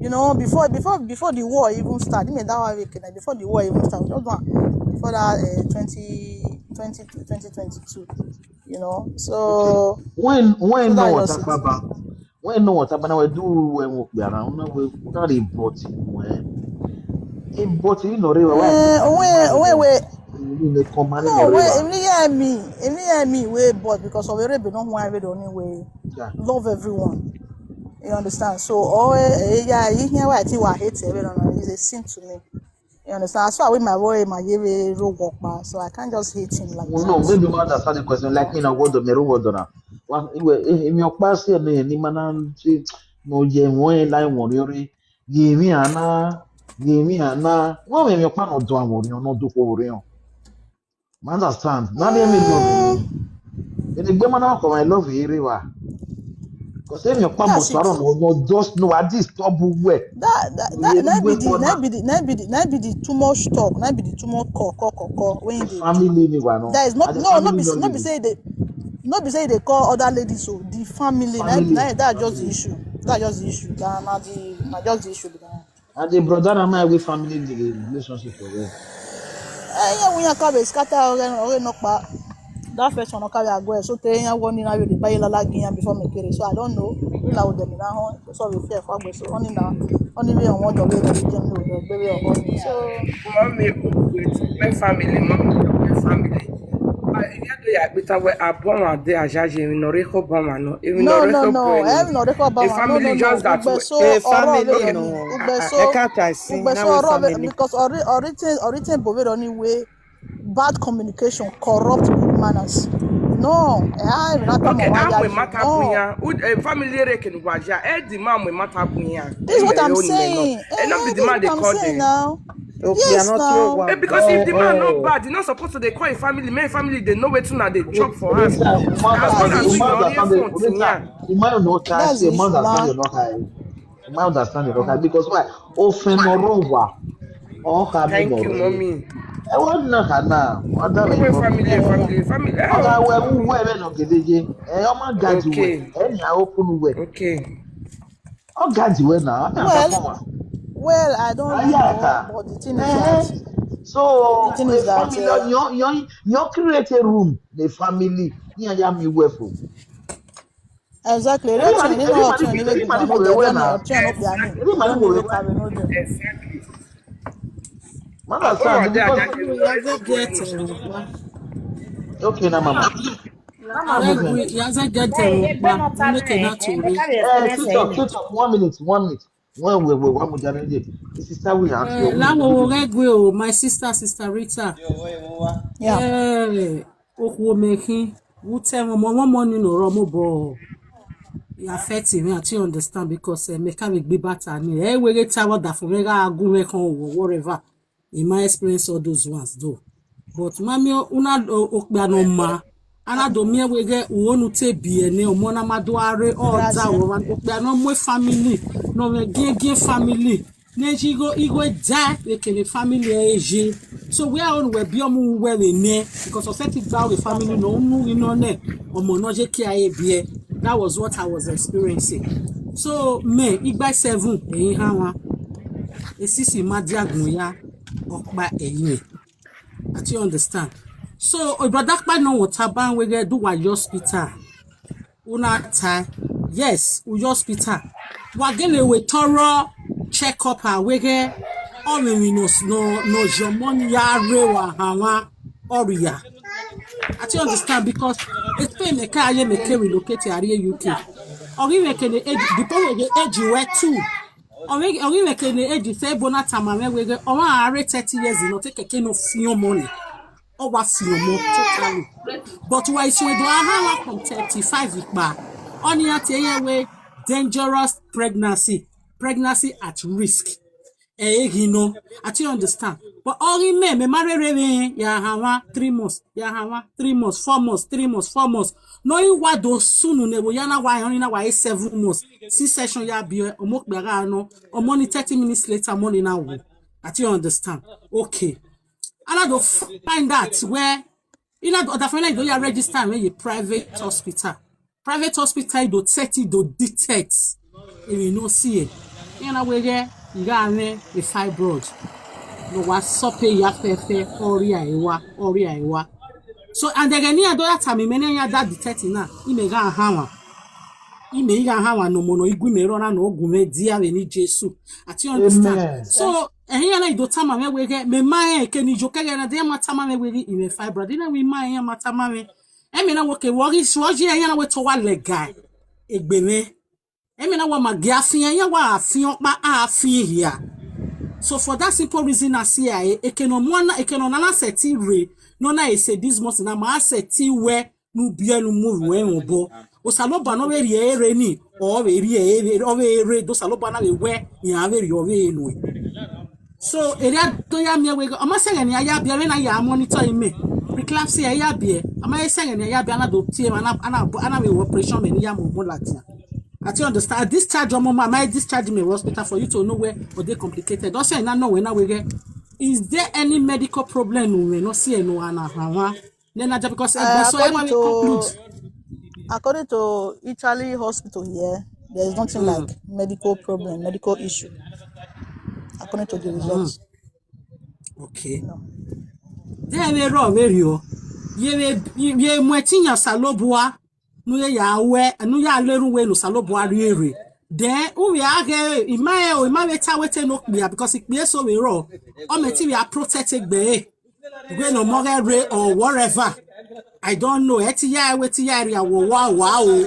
you know, before the war even start, even that one week, before the war even start, just one before that 2022, you know. Okay. So When no that's what just it. about when no what about we do when we around we not report when but you know why take am man again. Wait. You may command in the No, wait, river. even hear me, way, but because of already don't want to anyway, Yeah. love everyone. You understand? So, yeah, you hear why I think I hate everyone is a sin to me. You understand? That's why with my boy, my road walk man, so I can't just hate him like Well, no, that. maybe not understand the question. Like me now, what the meru what na. One, in your past year, ni manan si no je one line one yori. Give me ana. One me your pan no do amori, no do for ori. Understand? Now they me love you. Mm, In the game now, come I love you, wa. Cause if your pan that's must it. no just no at this trouble way. No ye no way for na. That be the too much talk. That be the too much call when The they do. family ni wa no. That is not At the no family no not be need say they not be say they call other ladies so the family family, that's just the family. issue. That's just the issue. That's just the issue. And the brother and my way family the relationship for them. Yeah, when you come scatter or knock back. That first one carry agwe so te yan woni na we dey buy lala gian before me kere so I don't know we la o dem na ho so we fear for agwe so only we on one dollar dey dem no dey gbere obo so Mommy, wait, my family, my family. Ìyá tó yà gbé táwọn àbọ̀wọ̀n àdé àṣàṣe ìrìnàrẹ́kọ̀ bọ̀wọ̀n náà ìrìnàrẹ́kọ̀ bọ̀ ẹni. every no dey call A ba wa family no just that ugbe way. so A oro we family do Okay. ni no. I so can't I see now a oro family. because oriten bo we do ni way bad communication corrupt good manners no I even after mo Okay, wa I'm ya with you no Matabunya. A family reckon waja. The man with Matabunya. this is what I'm No. saying And not be the this is man what they I'm call saying them. now Okay, I'm yes not your now. one. Because if the man not Oh, bad, you're not supposed to they call a family. Many family they know where to they chop for house. Rita, As long That's the as we issue. know the phone to Rita, yeah. the man no can That's see, the a man issue, understand ma. you're not high. The man understand you're not high because why? Often or over, or having Thank or you, rain. mommy. I want not now. What that We're problem? family, Yeah. family. Other Oh, way, who mommy. women of the day, oh my God, you way. Okay, Any open way. okay. Oh God, you way now. I'm not Well, performer. I don't really know, Ayaka. but the thing is that Eh. So a family, uh, you create a room, the family. Yeah, me way for. exactly. Everybody go away now. Everybody go away. Exactly. Man, understand Àbọ̀wọ̀n àdé because àṣàṣe Yaze ìrìnàrẹ́kọ̀ bọ̀ get ẹni. terukpa. okay now, mama. Mama I'm good. listening. Yaze get Hey, terukpa. no time Make eh. na tori. Carry experience eh. TikTok, 1 minute, 1 minute. When we one more challenge. This is how we have here. We need to Lawo begin. regwe o, my sister Rita. yeah. Okwomekin. Wute mo money no romo bo. It affects me, I to understand because make me be better ni. We get tired that for me agun we kan or whatever. In my experience, all those ones though. But mami una okpa no ma. Ana do me we get wonu te bi ene omo na madoare all that Grazie. okpa no mo family. No me gen family. Neji go die we can family eje. So we are on we bi omo well in because of set it down the family no nu ino ne omo no je ki aye bi. That was what I was experiencing. So me igba 7 eyin ha wa. esisi madia gunya okpa eyiwe. At you understand? So brother kpa no water ban we do wa hospital. Una time. Yes, we hospital. Wagele we thorough check up our wege all we no your money ya rewa hawa oria. At you understand? Because it's pay me car ye make relocate area UK. Or we make the age depend the age you were too. Or we make the age say bonata mama we go or 30 years you know take a kind of your money. Or what's your more totally. But why so do I have from 35 ikba? Only at way dangerous pregnancy at risk. You know, at you understand. But only me marry ya hawa 3 months, ya hawa 3 months, 4 months, 3 months, 4 months. Knowing what those soon ne yana why only na why 7 months. C-section ya be omok biara no, or money 30 minutes later money now. At you understand. Okay. And I do find that where you know the friend you register when you private hospital. Private hospital do set it do detect. If you no see it. You know where you got a fibroid. No was sope ya fefe oria ewa. So and again near that time many that detect na imega hawa. Imega hawa no mono igumero na no gume dia we ni Jesu. At you understand? Amen. So ehiya na ido tama me wege me mae ke ni joke na de matama me wege ime fibroid na we mae matama me emi na woke wori soji ehiya na we to wa lega egbeme emi na wa magia afin ya wa afin opa afin here. So for that simple reason I see ekeno na seti re no na e say this must na ma seti we nu bia nu mu we obo o saloba no we ere ni o we ere do saloba na we ya we ri enu. So area to ya me we o ma say ni aya bia we na ya monitor me preeclampsia ya bia ama say ni aya bia na do tie ana we operation me ni ya mo latin. At you understand discharge mama my discharge me hospital for you to know where or they complicated. Don't say no when we get is there any medical problem we no see no ana then because so we conclude according to Italy hospital here, there is nothing like medical problem, medical issue. According to the results. Okay. Then we raw very ye mwetinya salobua nu ya we nu ya leru we no salobua riere. Then we are imaye ta wete no clear because it be so we raw. O meti we are protected be we no more re or whatever. I don't know. Eti ya weti ya ria wo wow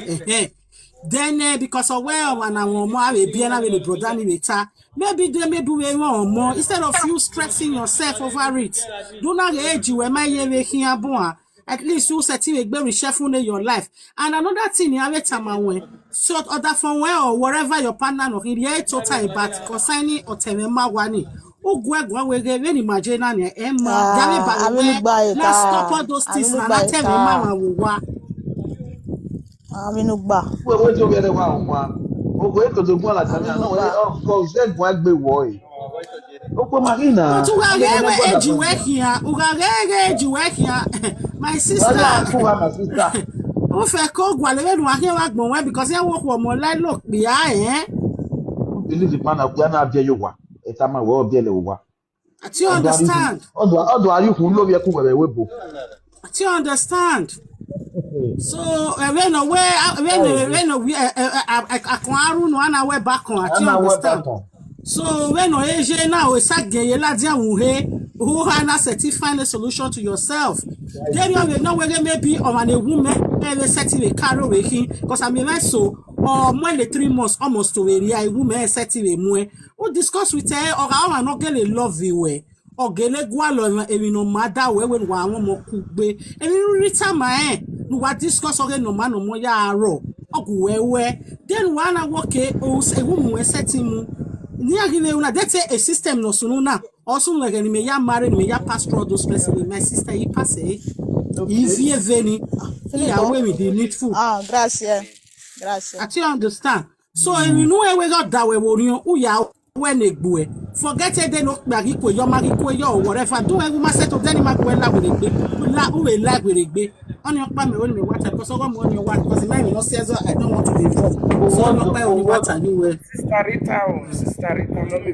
then because of where when I want more we be na we brother ni beta maybe we want more instead of you stressing yourself over it. Do not age we my ye here bon at least you set a very shuffle in your life. And another thing you have time so other from where or wherever your partner no here total but concerning or temema wani gwa we get when imagine na emma dame ba let's stop all those things na temema wa Aminugba. We do get wa. O go to the one like no of course that boy gbe wo yi. Oko marina. But my sister. My sister. O fe ko gwa le nu ahe wa gbon we because e wo ko mo lai look bi Believe the man of na bia yo wa. Etama we obi ele wa. Do you understand? Odo are you who love you ku we webo. Do you understand? So when we akwaru no ana we back on. Do you understand? So when Asia now we start getting who has find a solution to yourself. Then you will know whether maybe or a woman ever setting a car away because I mean so or more than 3 months almost to a woman setting a more or discuss with her or I not get a love you way or get a gualo and no matter where when one more cook be and you return my no what discuss again no man no more ya row or where then one I walk a woman was setting that's a system no sooner. Also, like me ya married me ya pastoral those places. My sister he pass easy veni. Yeah, where we the needful. Gracias. I you understand. So if you know we got that way, we ya when they go. Forget it. They look back equal your or whatever. Do I must set up then my with it. Like with it. On your family when me water because I'm on your water because I don't want to be involved. So I'm not by only water you will. Sister Rita, no me.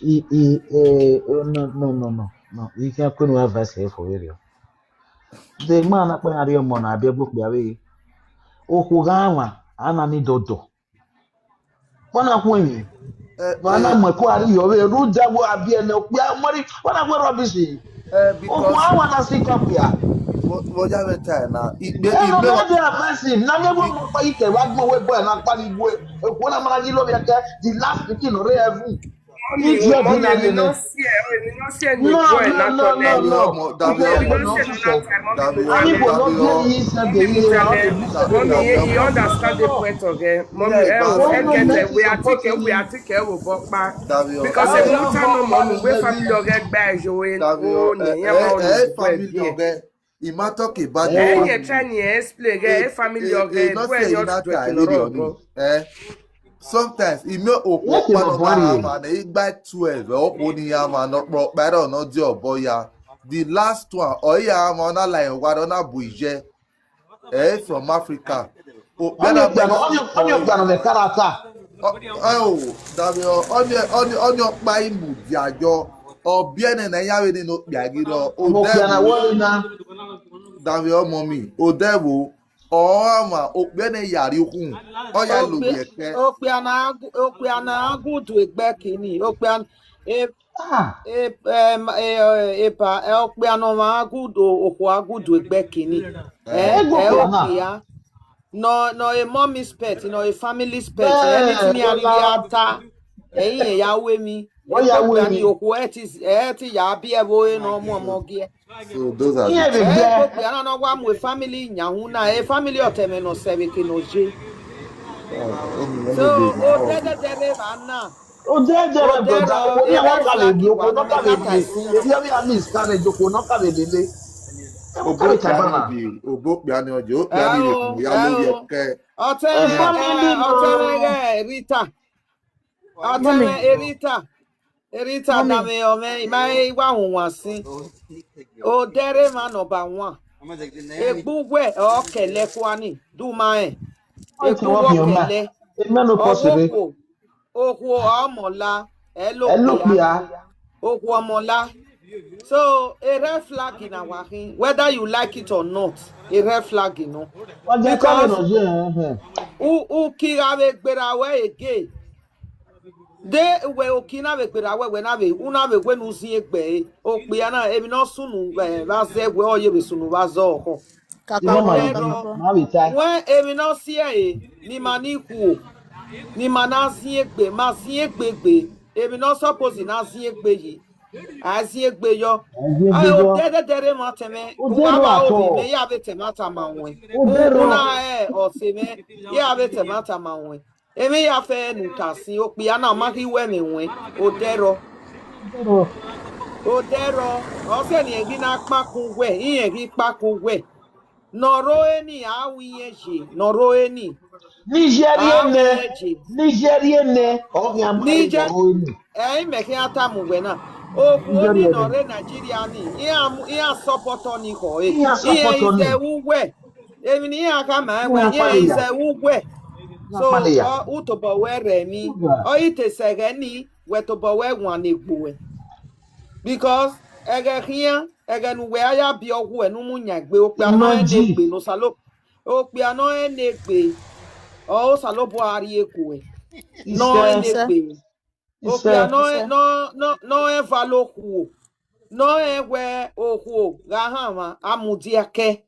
No. You can't couldn't have advice here for real. The man up when I real man, I be book be away. Okugawa, ana ni dodo. Wana kwenye. Wana mwekwa ari yowe. Ruja wo abie ne okya mari. Wana kwe rubbish. Because Okugawa na si kapia. what you have now, Eno gaje advice. Na nyebo mpa ike wagmo we boy na kpali boy. Okuna mana jilo bi ake. The last pikin ore evu. Idiot Mommy, na we ne. not see any No, boy no, not no, on no, any. no. No, Today we for don't no see success. another time. Mommy, Ani for no Mutale. bien inside the Mommy, year. How to Mutale. do that Mommy, video. you No, understand the no. point, okay? Mommy, yeah, but What get government is we supporting are me. taking over back Davio, because a I am muta no about mommy, we the family okay by join. Davio, Oh, yeah, man, family yeah. okay. Il m'a talké about the Eh, Eh, family. try to explain. Family Not okay, say boy, in not that time, breaking video ni. road. Sometimes il me yes, okwo you pa must no ba worry. ama na igba 12 okwo ni ya ma no pro pa no di obo ya. The last one oya ama na line wa na buije from Africa. O On bera your piano, basi on your oi. piano, the character. Davio onye ọkpa imu di ajọ obiene na ya we ni no piagiro I'm okay, and I odewo worry now. Davio mommy odewo o ama obiene yari hun oya lobi eke Okpiana agudu egbe kini. Okpiana Ah, okpiana ma agudu okwu agudu egbe kini. eh ego piano. Okpia. No a mommy's pet, a family's pet. Eh, Anything ya la, riata. Ya we mi. oh yeah, Ekpokpiana with ni me. okwu eti ya bi ebo no mo gie. so those are the Here be things there. Ekpokpiana no wa mu family nyahu na family oteme no sebeke no je. only So baby o oh dede bana. Oh, there, brother. Odero Oko ni red awon kale flag bi, oko wa no no kale mekata bi. isin. Ebi abi a miscarriage, oko no kale lele. Emo kale tabana. Obo piano oje o piano le kun ya lórí eke A Oteme family no. Rita. Mommy, Oteme Erita mommy, dame ome mai wa hunwasin. Odere ma number 1. Egbugwe o kele kwani. Du mae. Wait, you want Egbugwo your man. kele. A man no possible. Owokwo. Okwo amola. And look Elopia. here. Okwo amola. So a red flag in our thing, whether you like it or not, a red flag, What they tell because no je. who kirawe gberawe again. They we okina we gberawe when ave una we when uzi egbe okpiana emi no sunu baze we oye we sunu bazo ho. The Kaka mama Boy, you Kaka be. Boy. Ma be tie. When emi no see ni mani ku ni manazi egbe ma zi egbe gbe emi no suppose na zi egbe yi. Azi egbe yo. Eje Ayo bejo. dede mateme O de no uwa at obi me all. ya be temata manwe. O de ro. Una oseme ya be temata manwe. Emi ya fe nutasi opi ana maki we mi we odero O de ro. ose ni egi na pakun we iyen gi pakun we noro eni awi eje noro eni awi Nigerienne. eje Nigerienne. Oh, mi amari no nije ro ni. meki atamu we na okwu oni Nigerienne. nore Nigeria ni iya support oni ko Iya support ihe on ise me. uwe emi ni iya ka ma we Iya ihe pale ya. ise uwe Iya pale so ya. utobo we remi Uga. o itesege ni wetobo we wan egbo because ege nu we aya bi ogwu enu mu nyagbe ope ano Imaji. enegbe no salo ope ano enegbe o salo bo ari eko no Ise. Ise, enegbe ope Ise. ano Ise. no eva loku no ewe okwu ga ha ma amudi ake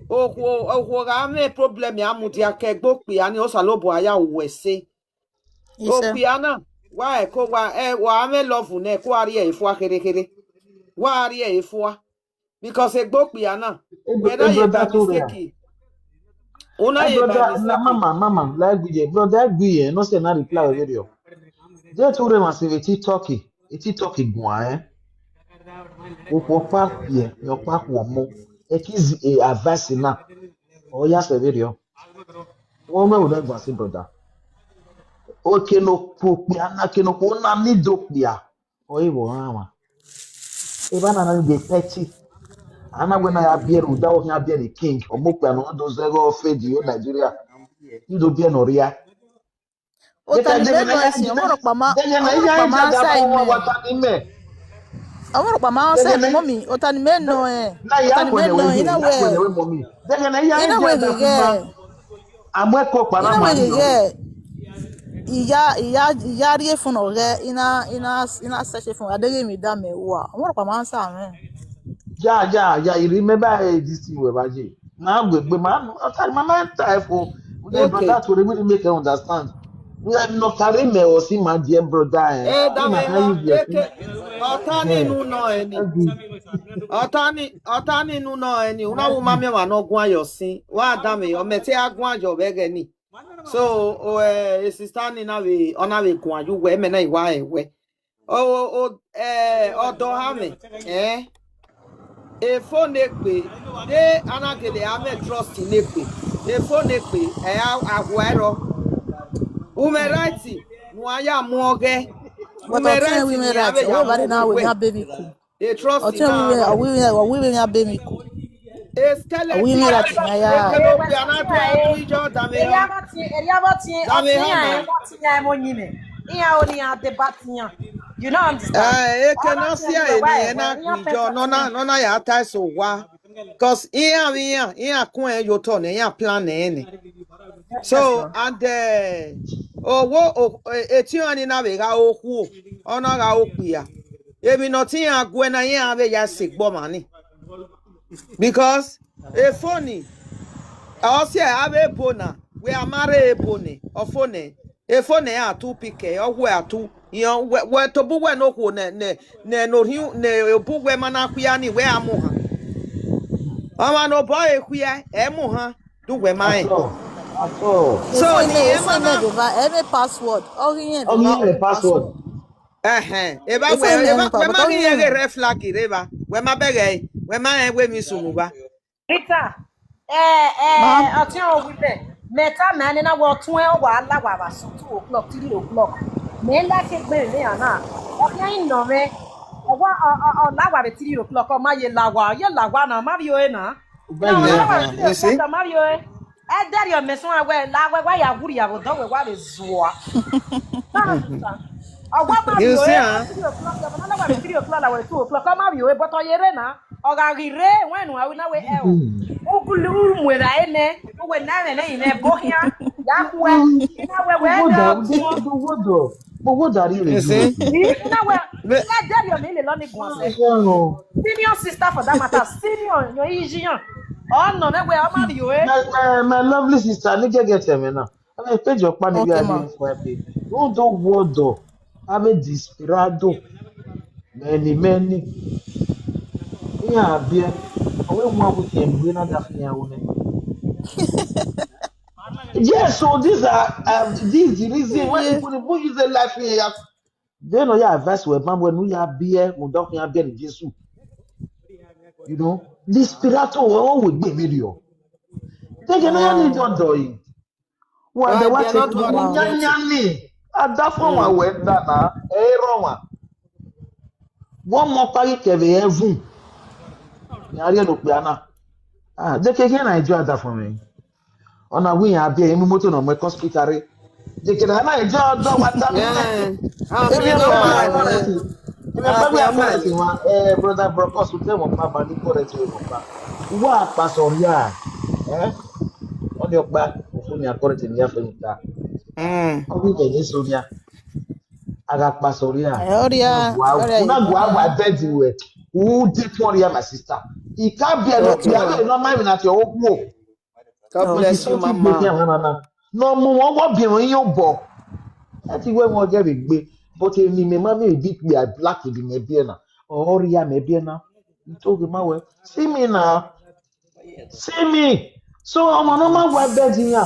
okwu ga me problem ya amudi ake gbope ani o salo bo aya wese Ise. ope ana wa eko wa me love ne ko ari e ifu akere wa ari e ifu because egbopi ana whether Hey, you by brother Ture. mistake una Hey, ye by brother, na mistake mama, like we brother Guye, no say na reply o video. Je Ture ma se eti talkie gwa o ko pa pie, yo pa ko mo. E kiz e advice na. O ya se video. O me wo na gwa se brother. O ke no po pia na ke no ko na ni do pia. O e wo ama. E ba na na de petty. Ana we na ya bia ru da o ya bia the king. O mo pia no do zero fade yo Nigeria. You do bia no ria. Otani meno esi omoro pama ansa ime. Omoro pama ansa ime mommy. Otani meno na ya Otani kwene meno we ina ya kwene we we. mommy dege na ya Ina ije we da kuma gege. amweko para Ina we mari yo gege. Iya rie fun ore ina search fun adere mi da me wa. Omoro pama ansa ame. ja you remember this thing we baje ma gbegbe ma o ta ma ma ta efo the Okay. brother to really make you understand we are no carry me o si my dear brother he ma Dame can ha use your thing eke otani nu no eni. Otani nu no eni. Una wo mami wa no gun ayo sin. Wa dame yo mete agun ajo bege ni. So sister ni na we ona we gun aju we me na iwa ewe. Odo ha me. E phone ekpe de anagele ame trust in ekpe. E phone ekpe agwero. Umerati nuaya muoge. But otin we Umerati me ni right. ave ya Owo bari na we muoge. nya baby ku. They trust in Otin man. we nya baby ku. A We me skeleton. right nya ya. Ekelo pianato ya tuijo dameha. Damehana. You don't understand. Ekenosia eni ena tuijo nona ya taiso wa. Cause iya kwen yoto ne ya plan ene. So and etiani na be ga okwu ona ga okwu ya. Emi no tin agwe na ya be ya sigbo mani. Because a phony also have a bona we are married a pony or phone a phone are two pike or where two where to bu we no ne no hu ne bu we manakuya ni we amoha ama no boy kuya emuha do we mai at all so ni Eso ime emana deva eme password. Ori oh deva yeah ori password password. eba Eso ime eme we password. But ma ori gi ye red flag reba we ma bege we ma we mi sumuba Rita, ma ọtí òwú bẹ̀, mẹ́ta mẹ́rin náà wọ́n tún ẹ̀ wà láwàrà sí 2 o'clock, 3 o'clock. Mẹ́ńlá ké gbèrè ní àná, ọ̀kẹ́ ìnà rẹ̀, láwàrà 3 o'clock, ọmọ yẹ làwà náà, má bí o ẹ̀ náà. Iná wọn láwàrà you 3 o'clock, see má bí o ẹ̀. Ẹ dẹ́rì ọ̀mẹ̀sán àwẹ̀ láwẹ̀ wáyà wúri yàwó dọ́wẹ̀ wà lè zùọ́. Ọgwa you Mario, see 3 o'clock, na wari 3 o'clock, na wari 2 o'clock, ọ Mario, but ọ yere na, ọ ga-rire nwenu awi na we ewu. Ugulu mwere ene, uwe na ene ine bohia, ya kwe, ina we we de otuo. but what are you you see doing Ina we, Me- ina deri o mi le lo ni gwanse. no Senior sister for that matter, senior, yo ijiyan. Oh no, me we ọ Mario, my lovely sister ni get me now I mean page your pan bi okay ade ma. info be no do wodo ame desperado many yeah bia owe mu abuti emgbe na da fin ya wo ne yes so these are this the reason why Ye. people use the life here they know ya advice we man when we are bia mo do ya bia ni Jesus you know desperado we gbe million they can only do do yi wa da wa they are take not no all Wow. nyanya regretting. ni adafo wa we nda na ero wa one more party keve heaven ni ari no pe ana de ke na ijo adafo me ona wi ya bia emu moto no me hospital de ke na ijo do wa ta mi me Yeah, I ebi mean, e no pa man. correct ebi e pa I we mean, correct man. wa brother brokos te mo pa ba ni correct we mo pa wa pa so ya on your back ofuni correct ni ya fe nta o bi de ni so ya aga pa so ya Oria una gwa ipama. wa bed we who did for ya my sister e ka bia no Okay, bia ma. le no mind na te o ku God it is bless you, Okay. something big mama. here na no mo won wo bi won yo bo ati we won je be gbe but emi me ma me big be black bi me bia na or ya me bia na to ge ma we see me so ọmọ no ma wa bed here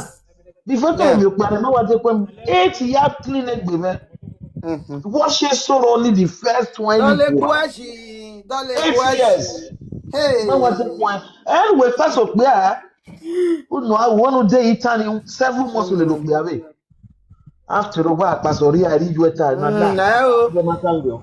before to Yeah. mi o pa na wa je pe 8 year clinic gbe me Mm-hmm. what she saw only the first 20 Dale kwa guashi, dale 8 years guashi. na wa je Hey. point anyway first of pe unu wonu dey itani 7 months le do pe ave after over pasori ari ju eta na la No. je matango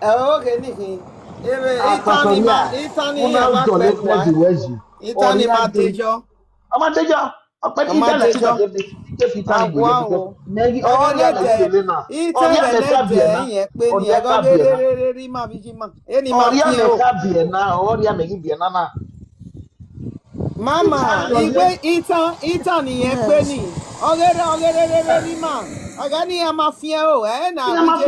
Okay, Niki. Ebe itani pasori ma, itani una ya wa do le pedu pe wa. di weji Itani ori ma ade tejo. amatejo But Ama internet jejo. is the fitani Agwa because o. maybe all ya me Erenete. give na. All ya me ka Iterenete bi na. yen pe All ni ya ka bi na. agogere ma bijima. Eni ma All ya fie me o. ka bi na. All ya me give na. Mama, igwe ita ni yen pe Yes. ni. Ogere ri ma. Agani ama fie o. Na Ina ma bije